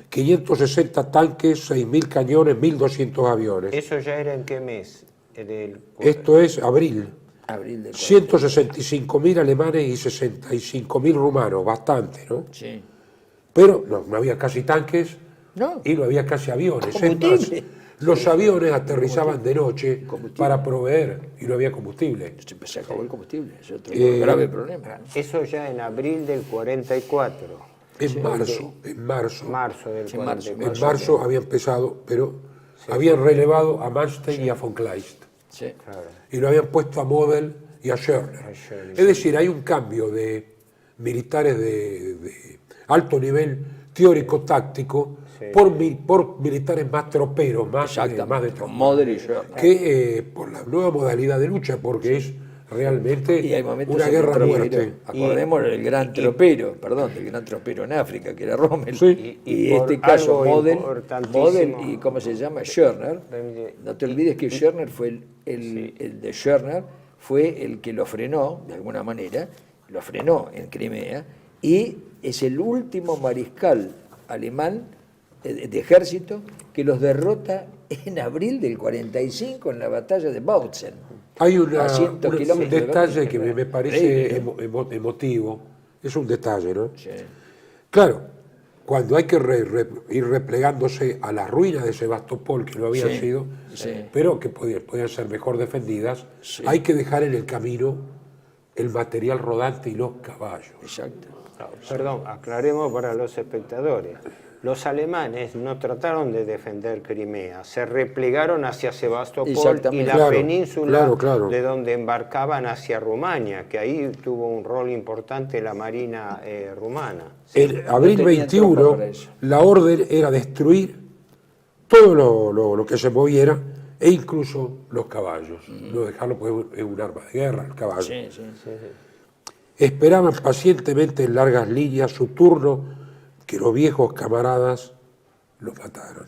560 tanques, 6.000 cañones, 1.200 aviones. ¿Eso ya era en qué mes? Esto es abril. Abril del 165.000 alemanes y 65.000 rumanos, bastante, ¿no? Sí. Pero no había casi tanques y no había casi aviones. Es más, los aviones aterrizaban de noche para proveer y no había combustible. Se acabó el combustible, es otro grave problema. Eso ya en abril del 44. En marzo. Marzo del 44. En marzo había empezado, pero habían relevado a Manstein y a von Kleist. Sí. Y lo habían puesto a Model y a Schörner. Es decir, hay un cambio de militares de alto nivel teórico-táctico por militares más troperos, más de tropa, Model y Schörner. que por la nueva modalidad de lucha, porque es realmente Y hay momentos una guerra a muerte. Acordemos del gran tropero, del gran tropero en África, que era Rommel. Sí. Y en este caso Model y ¿cómo se llama? Schörner. No te olvides que Schörner fue el de Schörner fue el que lo frenó, de alguna manera, lo frenó en Crimea, y es el último mariscal alemán de ejército que los derrota en abril del 45 en la batalla de Bautzen. Hay un kilómetros detalle que me parece emotivo, es un detalle, ¿no? Sí. Claro, cuando hay que ir replegándose a las ruinas de Sebastopol, que no habían sido, pero que podían ser mejor defendidas, hay que dejar en el camino el material rodante y los caballos. Exacto. Perdón, aclaremos para los espectadores. Los alemanes no trataron de defender Crimea, se replegaron hacia Sebastopol y la península de donde embarcaban hacia Rumania, que ahí tuvo un rol importante la marina rumana. En abril 21 la orden era destruir todo lo que se moviera e incluso los caballos, no dejarlo, pues es un arma de guerra el caballo. Esperaban pacientemente en largas líneas su turno, que los viejos camaradas lo mataron.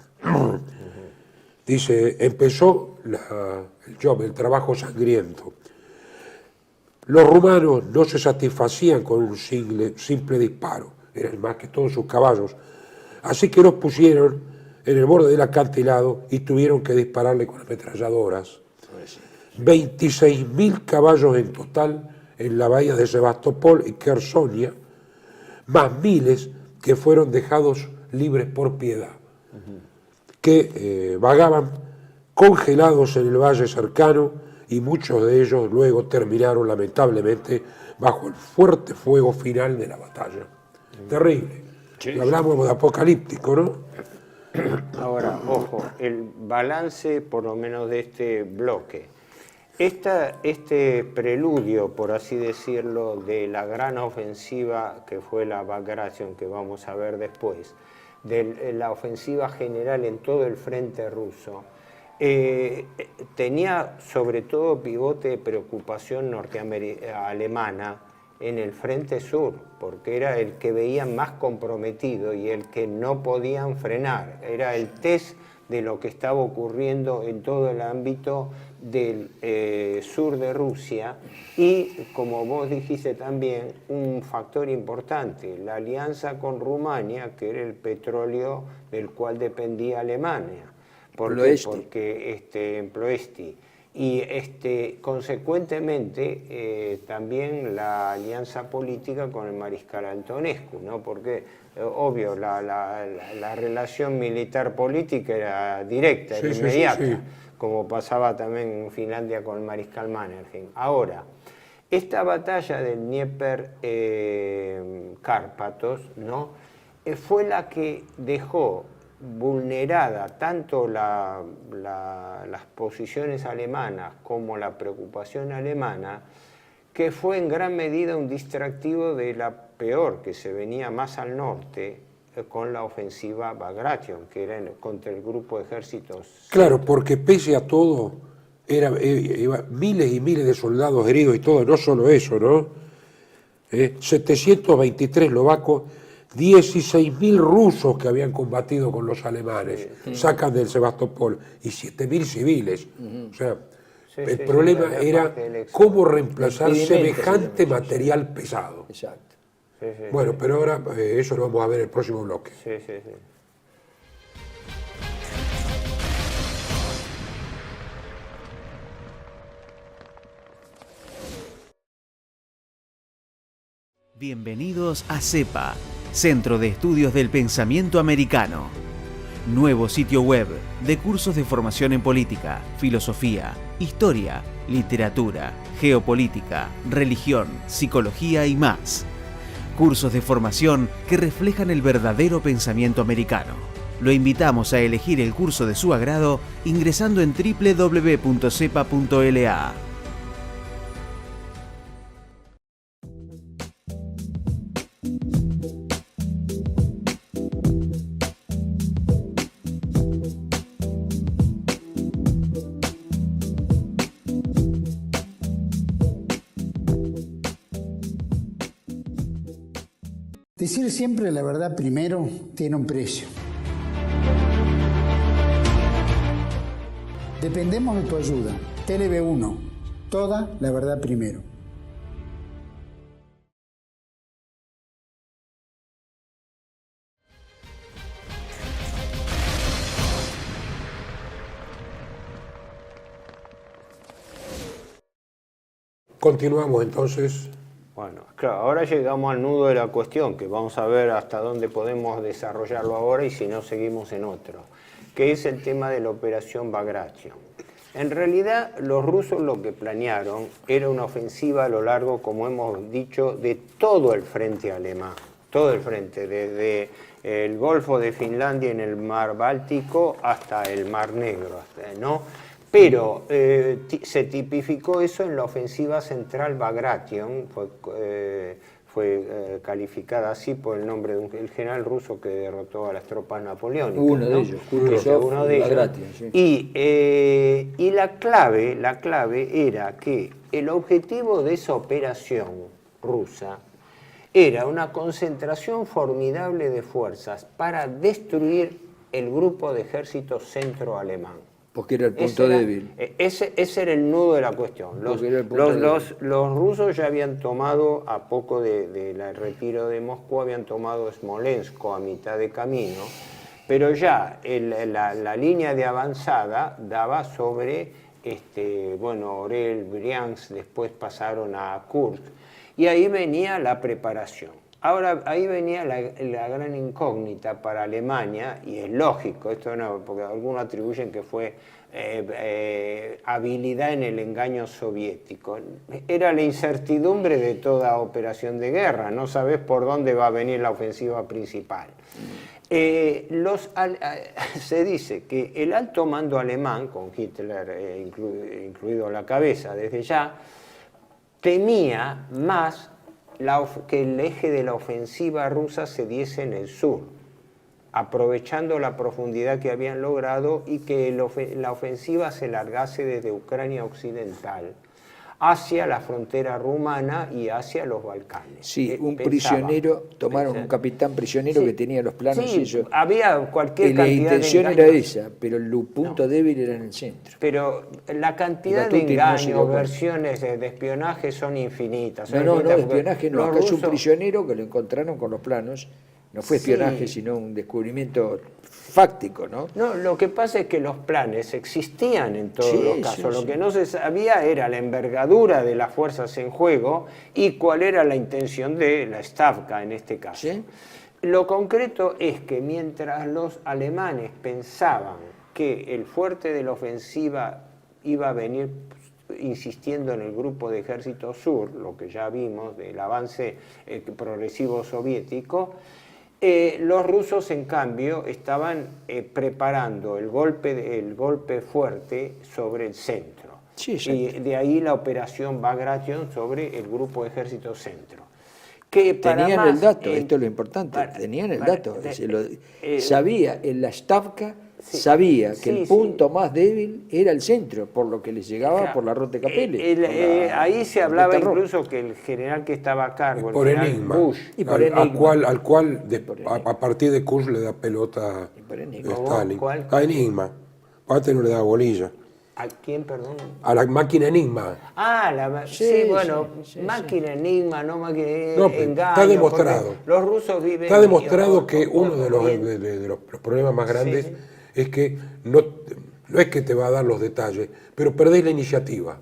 Dice, empezó el trabajo sangriento. Los rumanos no se satisfacían con un simple disparo, eran más que todos sus caballos, así que los pusieron en el borde del acantilado y tuvieron que dispararle con ametralladoras. 26.000 caballos en total en la bahía de Sebastopol y Kersonia, más miles que fueron dejados libres por piedad, que vagaban congelados en el valle cercano, y muchos de ellos luego terminaron lamentablemente bajo el fuerte fuego final de la batalla. Terrible. Sí, Y hablamos de apocalíptico, ¿no? Ahora, ojo, el balance por lo menos de este bloque. Este preludio, por así decirlo, de la gran ofensiva que fue la Bagration, que vamos a ver después, de la ofensiva general en todo el frente ruso, tenía sobre todo pivote de preocupación alemana en el frente sur, porque era el que veían más comprometido y el que no podían frenar. Era el test de lo que estaba ocurriendo en todo el ámbito del sur de Rusia y, como vos dijiste también, un factor importante, la alianza con Rumania, que era el petróleo del cual dependía Alemania. ¿Por qué? Porque en Ploesti. Y consecuentemente también la alianza política con el mariscal Antonescu, ¿no? Porque obvio la relación militar-política era directa, era inmediata, sí. Como pasaba también en Finlandia con el mariscal Mannerheim. Ahora, esta batalla del Dnieper-Cárpatos, ¿no? Fue la que dejó vulnerada tanto las posiciones alemanas como la preocupación alemana, que fue en gran medida un distractivo de la peor, que se venía más al norte, con la ofensiva Bagration, que era contra el grupo de ejércitos. Claro, porque pese a todo, iba miles y miles de soldados heridos y todo, no solo eso, ¿no? 723 eslovacos, 16.000 rusos que habían combatido con los alemanes, sacan del Sebastopol, y 7.000 civiles. O sea, el problema era cómo reemplazar semejante material pesado. Exacto. Bueno, pero ahora eso lo vamos a ver en el próximo bloque. Sí. Bienvenidos a CEPA, Centro de Estudios del Pensamiento Americano. Nuevo sitio web de cursos de formación en política, filosofía, historia, literatura, geopolítica, religión, psicología y más. Cursos de formación que reflejan el verdadero pensamiento americano. Lo invitamos a elegir el curso de su agrado ingresando en www.cepa.la. Decir siempre la verdad primero tiene un precio. Dependemos de tu ayuda. TLB1. Toda la verdad primero. Continuamos entonces. Bueno, claro, ahora llegamos al nudo de la cuestión, que vamos a ver hasta dónde podemos desarrollarlo ahora y si no seguimos en otro, que es el tema de la operación Bagration. En realidad, los rusos lo que planearon era una ofensiva a lo largo, como hemos dicho, de todo el frente alemán, todo el frente, desde el Golfo de Finlandia en el Mar Báltico hasta el Mar Negro, ¿no? Pero se tipificó eso en la ofensiva central Bagration, fue calificada así por el nombre del general ruso que derrotó a las tropas napoleónicas. Uno de ellos, uno de ellos. Bagration, sí. Y la clave era que el objetivo de esa operación rusa era una concentración formidable de fuerzas para destruir el grupo de ejército centro-alemán. Porque era el punto débil. Ese era el nudo de la cuestión. Los rusos ya habían tomado, a poco del retiro de Moscú, habían tomado Smolensk a mitad de camino, pero ya la línea de avanzada daba sobre, Orel, Briansk, después pasaron a Kursk, y ahí venía la preparación. Ahora, ahí venía la gran incógnita para Alemania, y es lógico, esto no, porque algunos atribuyen que fue habilidad en el engaño soviético. Era la incertidumbre de toda operación de guerra, no sabes por dónde va a venir la ofensiva principal. Se dice que el alto mando alemán, con Hitler incluido a la cabeza desde ya, temía más que el eje de la ofensiva rusa se diese en el sur, aprovechando la profundidad que habían logrado y que la ofensiva se largase desde Ucrania occidental hacia la frontera rumana y hacia los Balcanes. Sí, un prisionero, tomaron un capitán prisionero que tenía los planos y eso. Había cualquier cantidad de la intención era esa, pero el punto débil era en el centro. Pero la cantidad de engaños, versiones de espionaje son infinitas. No, de espionaje no. Acá es un prisionero que lo encontraron con los planos. No fue espionaje, sino un descubrimiento fáctico, ¿no? No, lo que pasa es que los planes existían en todos los casos. Lo que no se sabía era la envergadura de las fuerzas en juego y cuál era la intención de la Stavka en este caso. ¿Sí? Lo concreto es que mientras los alemanes pensaban que el fuerte de la ofensiva iba a venir insistiendo en el grupo de ejército sur, lo que ya vimos del avance progresivo soviético, los rusos, en cambio, estaban preparando el golpe fuerte sobre el centro. Sí, y de ahí la operación Bagration sobre el grupo de ejército centro. Que tenían el dato, esto es lo importante, tenían el dato. Sabía, en la Stavka sabía que el punto más débil era el centro, por lo que les llegaba por la Rote-Kapelle. Ahí se hablaba incluso que el general que estaba a cargo, el general enigma, Bush, al cual a partir de Kursk le da pelota Stalin. A Enigma, aparte no le da bolilla. ¿A quién, perdón? A la máquina Enigma. Máquina Enigma, no máquina engaño. Está demostrado. Los rusos viven... Está demostrado que uno de los problemas más grandes es que no es que te va a dar los detalles, pero perdés la iniciativa.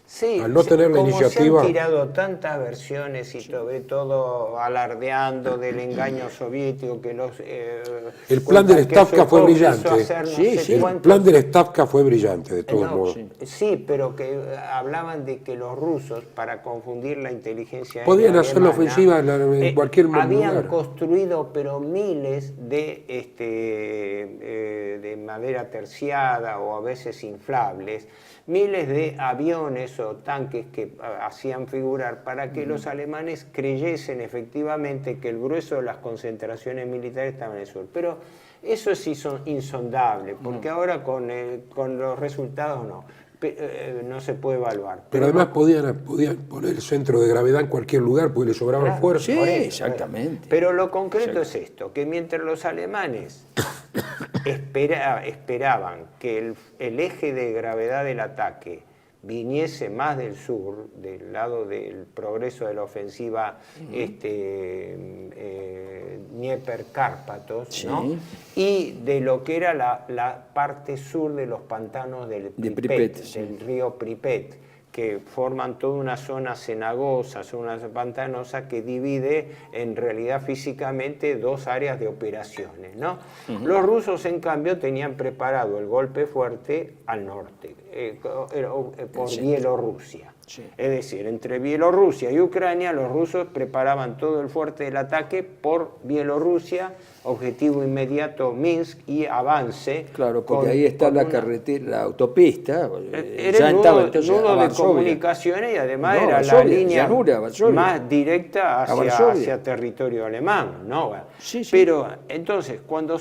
Sí, al no tener la iniciativa... se han tirado tantas versiones y sobre todo alardeando del engaño soviético que los... el plan del Stavka fue brillante. El plan del Stavka fue brillante, de todos modos. Sí, pero que hablaban de que los rusos, para confundir la inteligencia podían hacer la ofensiva en cualquier lugar. Habían construido, pero miles de madera terciada o a veces inflables, miles de aviones o tanques que hacían figurar para que los alemanes creyesen efectivamente que el grueso de las concentraciones militares estaban en el sur. Pero eso es insondable, porque ahora con los resultados no se puede evaluar. Pero además podían poner el centro de gravedad en cualquier lugar porque le sobraba fuerza. Sí, exactamente. Pero lo concreto es esto, que mientras los alemanes esperaban que el eje de gravedad del ataque viniese más del sur, del lado del progreso de la ofensiva Dnieper-Cárpatos, ¿no? Y de lo que era la parte sur de los pantanos del río Pripet, que forman toda una zona cenagosa, zona pantanosa que divide en realidad físicamente dos áreas de operaciones, ¿no? Los rusos, en cambio, tenían preparado el golpe fuerte al norte, por Bielorrusia. Sí. Es decir, entre Bielorrusia y Ucrania, los rusos preparaban todo el fuerte del ataque por Bielorrusia, objetivo inmediato Minsk y avance. Claro, porque ahí está la carretera, la autopista. Era el nudo de comunicaciones y además era la línea más directa hacia territorio alemán, ¿no? Sí. Pero entonces, cuando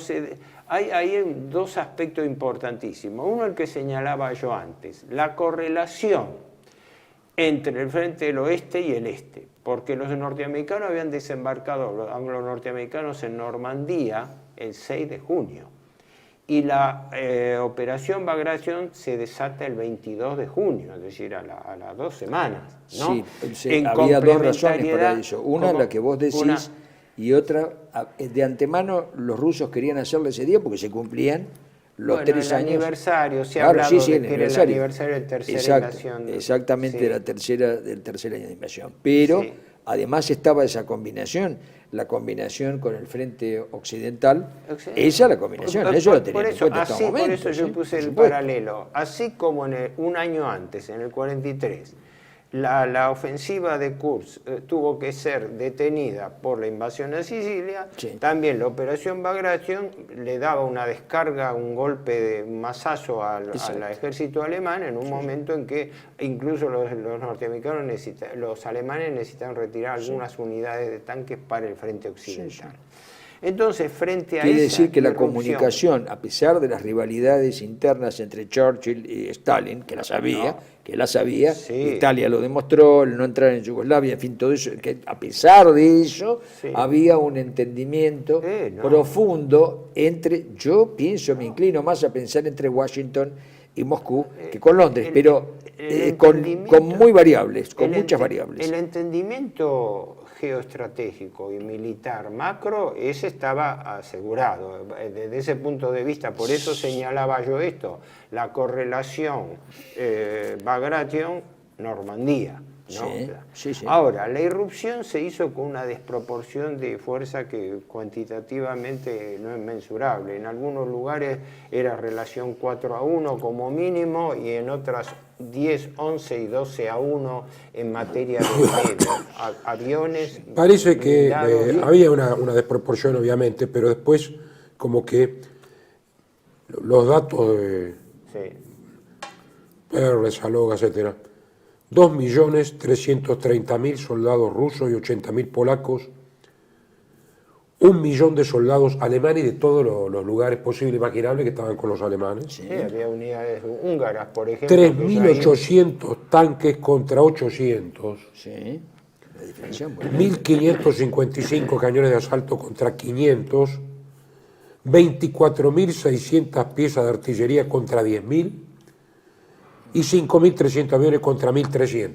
hay dos aspectos importantísimos. Uno, el que señalaba yo antes, la correlación entre el frente del oeste y el este, porque los norteamericanos habían desembarcado, los anglo-norteamericanos, en Normandía, el 6 de junio. Y la operación Bagration se desata el 22 de junio, es decir, a las 2 semanas, ¿no? Sí, había dos razones para eso. Una, la que vos decís, y otra, de antemano los rusos querían hacerlo ese día porque se cumplían los 3 años. Aniversario, se ha hablado de que era el aniversario de tercera invasión. Exactamente, sí. del tercer año de invasión. Pero sí, además estaba esa combinación, la combinación con el frente occidental, esa la combinación, eso lo teníamos en cuenta en todo momento. Por eso yo puse el paralelo. Así como un año antes, en el 43, la ofensiva de Kursk tuvo que ser detenida por la invasión a Sicilia, sí, también la operación Bagration le daba una descarga, un golpe de mazazo al ejército alemán en un momento en que incluso los norteamericanos los alemanes necesitaban retirar algunas unidades de tanques para el frente occidental. Entonces, frente a quiere decir que la comunicación, a pesar de las rivalidades internas entre Churchill y Stalin, que la sabía, sí, Italia lo demostró, el no entrar en Yugoslavia, en fin, todo eso, que a pesar de eso, sí, había un entendimiento profundo entre, yo pienso, me inclino más a pensar entre Washington y Moscú que con Londres, pero con muy variables, con muchas variables. El entendimiento geoestratégico y militar macro, ese estaba asegurado. Desde ese punto de vista, por eso señalaba yo esto, la correlación Bagration-Normandía. ¿no? Sí. Ahora, la irrupción se hizo con una desproporción de fuerza que cuantitativamente no es mensurable. En algunos lugares era relación 4-1 como mínimo y en otras 10, 11 y 12-1 en materia de medios, aviones. Parece que había una desproporción obviamente, pero después como que los datos de Perles, Saloga, etcétera, 2.330.000 soldados rusos y 80.000 polacos, 1 millón de soldados alemanes y de todos los lugares posibles e imaginables que estaban con los alemanes. Sí, había unidades húngaras, por ejemplo. 3.800 tanques contra 800. Sí, la diferencia es 1.555 cañones de asalto contra 500. 24.600 piezas de artillería contra 10.000. Y 5.300 aviones contra 1.300.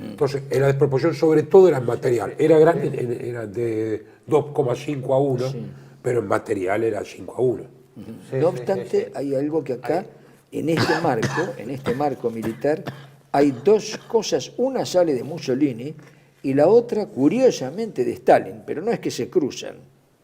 Entonces, en la desproporción sobre todo era en material. Era grande, era de 2,5-1, sí, pero en material era 5-1. No obstante, hay algo que acá, en este marco militar, hay dos cosas. Una sale de Mussolini y la otra, curiosamente, de Stalin, pero no es que se cruzan,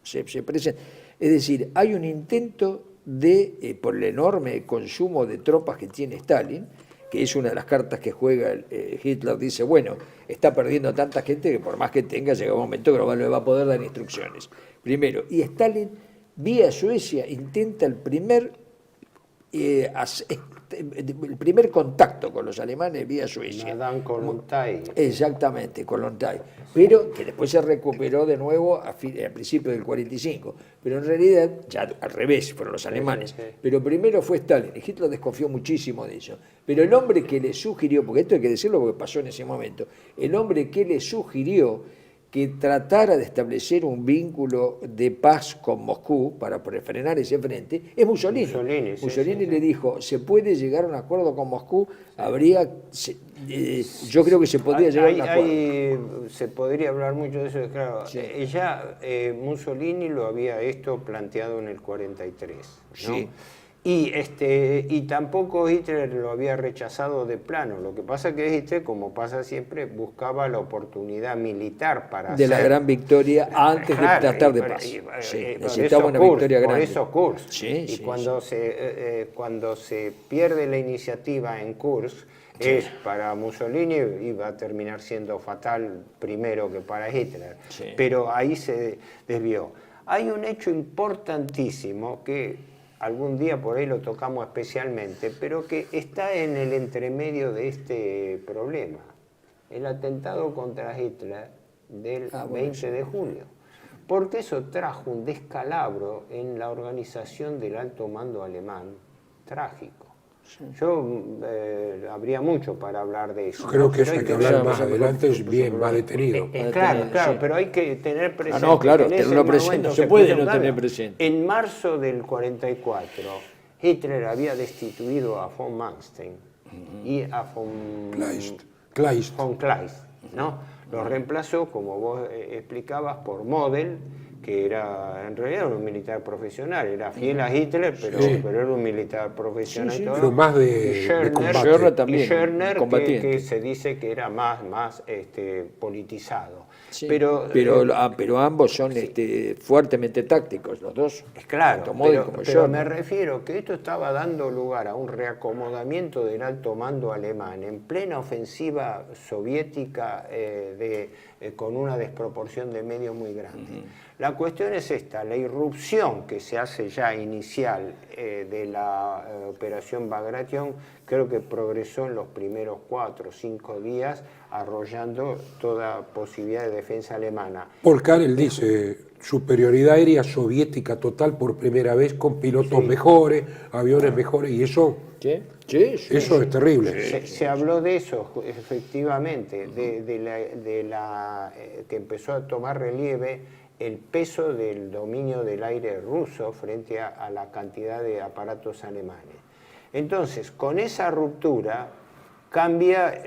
se presentan. Es decir, hay un intento de, por el enorme consumo de tropas que tiene Stalin, que es una de las cartas que juega Hitler, dice, bueno, está perdiendo tanta gente que por más que tenga, llega un momento que no le va a poder dar instrucciones. Primero, y Stalin, vía Suecia, intenta el primer contacto con los alemanes vía Suecia. Madame Kollontai. Exactamente, Kollontai. Pero que después se recuperó de nuevo al principio del 45. Pero en realidad, ya al revés, fueron los alemanes. Sí. Pero primero fue Stalin. Y Hitler desconfió muchísimo de eso. Pero el hombre que le sugirió, porque esto hay que decirlo porque pasó en ese momento, el hombre que le sugirió que tratara de establecer un vínculo de paz con Moscú para frenar ese frente, es Mussolini. Mussolini le dijo, se puede llegar a un acuerdo con Moscú, yo creo que se podría llegar a un acuerdo. Se podría hablar mucho de eso, claro. Sí. Mussolini lo había esto planteado en el 43, ¿no? Sí. Y tampoco Hitler lo había rechazado de plano. Lo que pasa es que Hitler, como pasa siempre, buscaba la oportunidad militar para de la gran victoria antes de tratar de paz. Necesitaba una victoria grande. Por eso Kursk. Cuando se pierde la iniciativa en Kursk, para Mussolini iba a terminar siendo fatal primero que para Hitler. Sí. Pero ahí se desvió. Hay un hecho importantísimo que algún día por ahí lo tocamos especialmente, pero que está en el entremedio de este problema. El atentado contra Hitler del 20 de julio. Porque eso trajo un descalabro en la organización del alto mando alemán trágico. Yo habría mucho para hablar de eso. Yo creo ¿no? que eso Pero hay que ver- hablar más adelante, es bien, más detenido. Claro, Sí. pero hay que tener presente. no, claro, que en ese tenerlo presente, momento no se puede puso no un cambio. tener presente. En marzo del 44, Hitler había destituido a von Manstein y a Kleist. von Kleist, ¿no? Lo reemplazó, como vos explicabas, por Model, que era en realidad un militar profesional, era fiel a Hitler, pero era un militar profesional. Sí, y todo. pero más Y de combate. Schörner también, y Schörner, combatiente. que se dice que era más politizado. Sí, Pero ambos son fuertemente tácticos, los dos. es claro, tanto Model como pero Schörner. me refiero que esto estaba dando lugar a un reacomodamiento del alto mando alemán en plena ofensiva soviética con una desproporción de medios muy grande. La cuestión es esta, la irrupción que se hace ya inicial de la operación Bagration, creo que progresó en los primeros 4 o 5 días, arrollando toda posibilidad de defensa alemana. Paul Karel dice, superioridad aérea soviética total por primera vez con pilotos mejores, aviones mejores, y eso, Sí, eso es terrible. Se habló de eso, efectivamente, que empezó a tomar relieve el peso del dominio del aire ruso frente a la cantidad de aparatos alemanes. Entonces, con esa ruptura cambia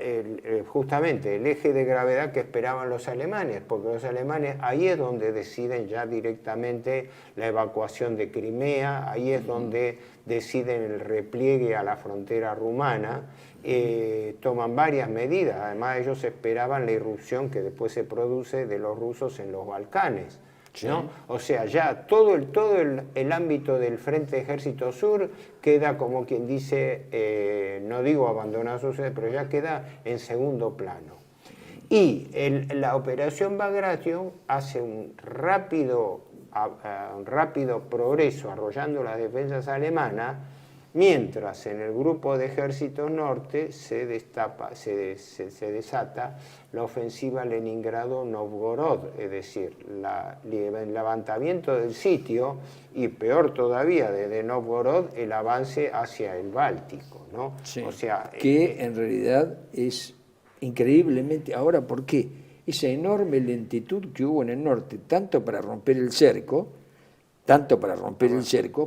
justamente el eje de gravedad que esperaban los alemanes, porque los alemanes ahí es donde deciden ya directamente la evacuación de Crimea, ahí es donde deciden el repliegue a la frontera rumana, toman varias medidas, además ellos esperaban la irrupción que después se produce de los rusos en los Balcanes. ¿No? O sea, ya todo el ámbito del Frente Ejército Sur queda, como quien dice, no digo abandonado su sede, pero ya queda en segundo plano. Y la operación Bagration hace un rápido progreso arrollando las defensas alemanas, mientras en el grupo de ejércitos norte se desata la ofensiva Leningrado-Novgorod, es decir, el levantamiento del sitio y peor todavía desde Novgorod el avance hacia el Báltico, ¿no? Sí, O sea, que en realidad es increíblemente, ahora, ¿por qué? Esa enorme lentitud que hubo en el norte, tanto para romper el cerco,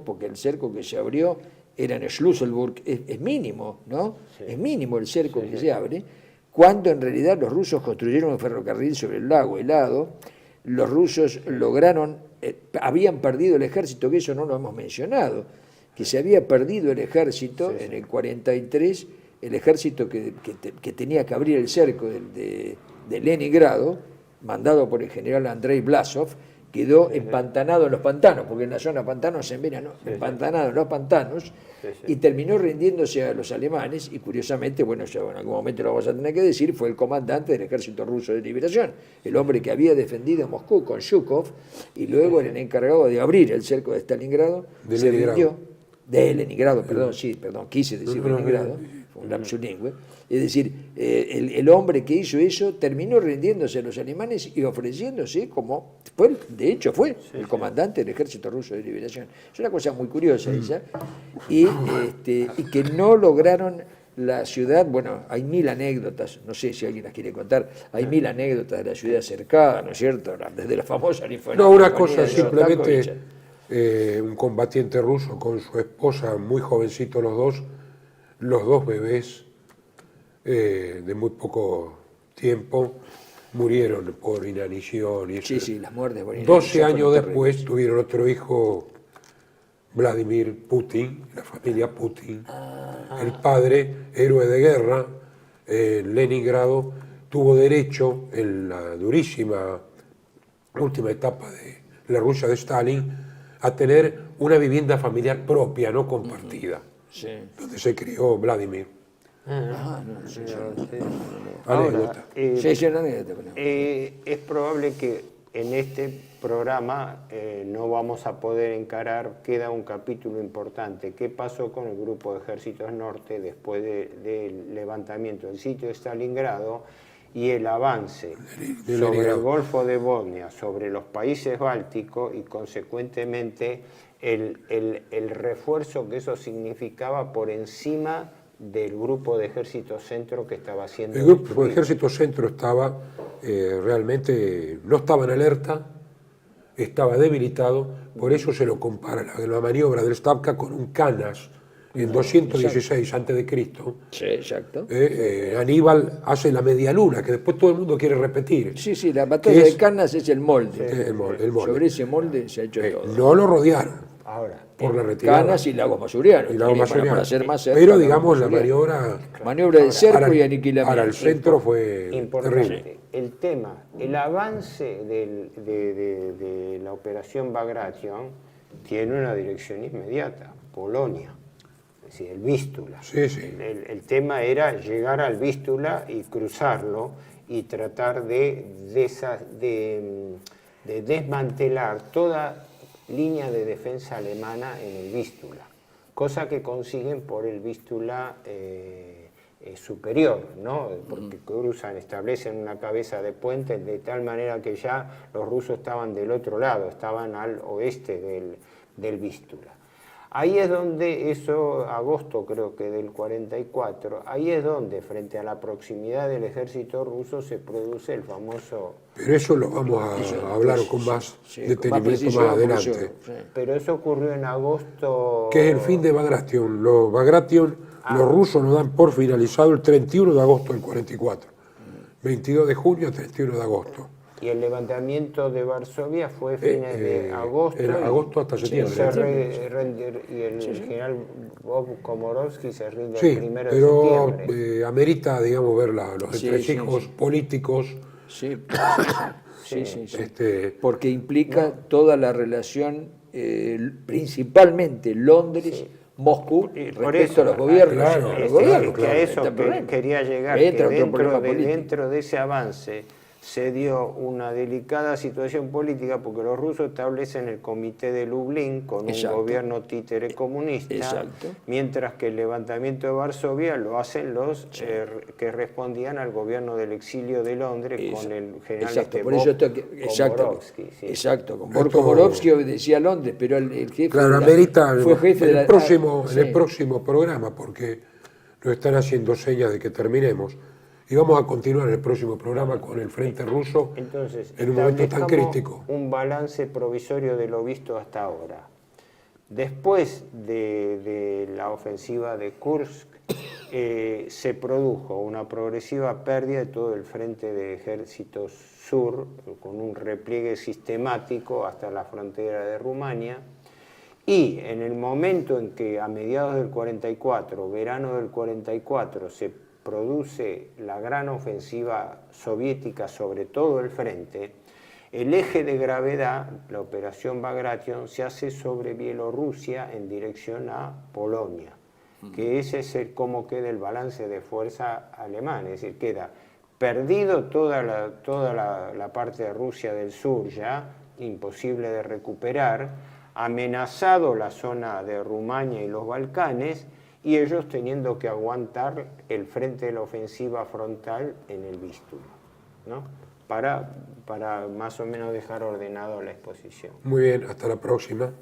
porque el cerco que se abrió era en Schlüsselburg, es mínimo, ¿no? Sí. Es mínimo el cerco que se abre, cuando en realidad los rusos construyeron un ferrocarril sobre el lago helado, los rusos lograron, habían perdido el ejército, que eso no lo hemos mencionado, que se había perdido el ejército en el 43, el ejército que tenía que abrir el cerco de Leningrado, mandado por el general Andrei Blasov, quedó empantanado en los pantanos, porque en la zona pantanos en verano, empantanado en los pantanos, y terminó rindiéndose a los alemanes, y curiosamente, bueno, ya en algún momento lo vamos a tener que decir, fue el comandante del Ejército Ruso de Liberación, el hombre que había defendido Moscú con Zhukov, y luego el encargado de abrir el cerco de Stalingrado, se rindió, de Leningrado, quise decir Leningrado, fue un lapsus lingüe. Es decir, el hombre que hizo eso terminó rindiéndose a los alemanes y ofreciéndose como, de hecho fue el comandante del Ejército Ruso de Liberación. Es una cosa muy curiosa esa, y que no lograron la ciudad. Bueno, hay 1000 anécdotas, no sé si alguien las quiere contar, hay 1000 anécdotas de la ciudad cercada, ¿no es cierto? Desde la famosa linfonía. No, una cosa simplemente, un combatiente ruso con su esposa, muy jovencitos los dos bebés, de muy poco tiempo, murieron por inanición. Y sí, las muertes por inanición. 12 años después tuvieron otro hijo, Vladimir Putin, la familia Putin. El padre, héroe de guerra, en Leningrado, tuvo derecho en la durísima última etapa de la Rusia de Stalin a tener una vivienda familiar propia, no compartida, donde se crió Vladimir. Ahora, anécdota. Es probable que en este programa no vamos a poder encarar, queda un capítulo importante, qué pasó con el grupo de ejércitos norte después del levantamiento del sitio de Stalingrado y el avance sobre el Golfo de Bosnia, sobre los países bálticos y consecuentemente el refuerzo que eso significaba por encima del grupo de ejército centro que estaba haciendo. El grupo de ejército centro estaba realmente, no estaba en alerta, estaba debilitado, por eso se lo compara la maniobra del Stavka con un Canas en 216 a.C. Sí, exacto. Aníbal hace la media luna, que después todo el mundo quiere repetir. Sí, la batalla de Canas es el molde. El molde. Sobre ese molde se ha hecho todo. No lo rodearon Ahora, por la retirada. Canas y Lagos Masurianos. Para hacer más cerca, pero Lagos digamos la Masurianos. maniobra... Maniobra de cerco para- y aniquilamiento. Para el centro fue importante. terrible. El tema, el avance de la operación Bagration tiene una dirección inmediata, Polonia, es decir, el Vístula. Sí. El tema era llegar al Vístula y cruzarlo y tratar de desmantelar toda línea de defensa alemana en el Vístula, cosa que consiguen por el Vístula superior, ¿no? Porque cruzan, establecen una cabeza de puente de tal manera que ya los rusos estaban del otro lado, estaban al oeste del Vístula. Ahí es donde agosto creo que del 44, ahí es donde frente a la proximidad del ejército ruso se produce el famoso... Pero eso lo vamos a hablar con más detenimiento más adelante. Pero eso ocurrió en agosto... Que es el fin de Bagration. Los rusos lo dan por finalizado el 31 de agosto del 44. 22 de junio, 31 de agosto. Y el levantamiento de Varsovia fue fines de agosto. Era agosto hasta septiembre. Y el general Bob Komorowski se rinde Sí, el 1 de pero septiembre. amerita, digamos, ver los entresijos políticos. Sí. Este, Porque implica toda la relación, principalmente Londres, Moscú, Por respecto eso, a los gobiernos. claro, a los gobiernos, que a eso está el problema. quería llegar, Entra que otro problema político. dentro de ese avance se dio una delicada situación política porque los rusos establecen el Comité de Lublin con un gobierno títere comunista, mientras que el levantamiento de Varsovia lo hacen los que respondían al gobierno del exilio de Londres con el general Komorowski. Con Bob Komorowski obedecía a Londres, pero el jefe fue jefe en el próximo programa, porque nos están haciendo señas de que terminemos. Y vamos a continuar el próximo programa con el frente ruso. Entonces, en un momento tan crítico. Un balance provisorio de lo visto hasta ahora. Después de la ofensiva de Kursk, se produjo una progresiva pérdida de todo el frente de ejércitos sur, con un repliegue sistemático hasta la frontera de Rumania. Y en el momento en que a mediados del 44, verano del 44, se produce la gran ofensiva soviética sobre todo el frente, el eje de gravedad, la operación Bagration, se hace sobre Bielorrusia en dirección a Polonia, que ese es cómo queda el balance de fuerza alemán, es decir, queda perdido toda la parte de Rusia del sur ya, imposible de recuperar, amenazado la zona de Rumania y los Balcanes, y ellos teniendo que aguantar el frente de la ofensiva frontal en el Vístula, ¿no? Para más o menos dejar ordenado la exposición. Muy bien, hasta la próxima.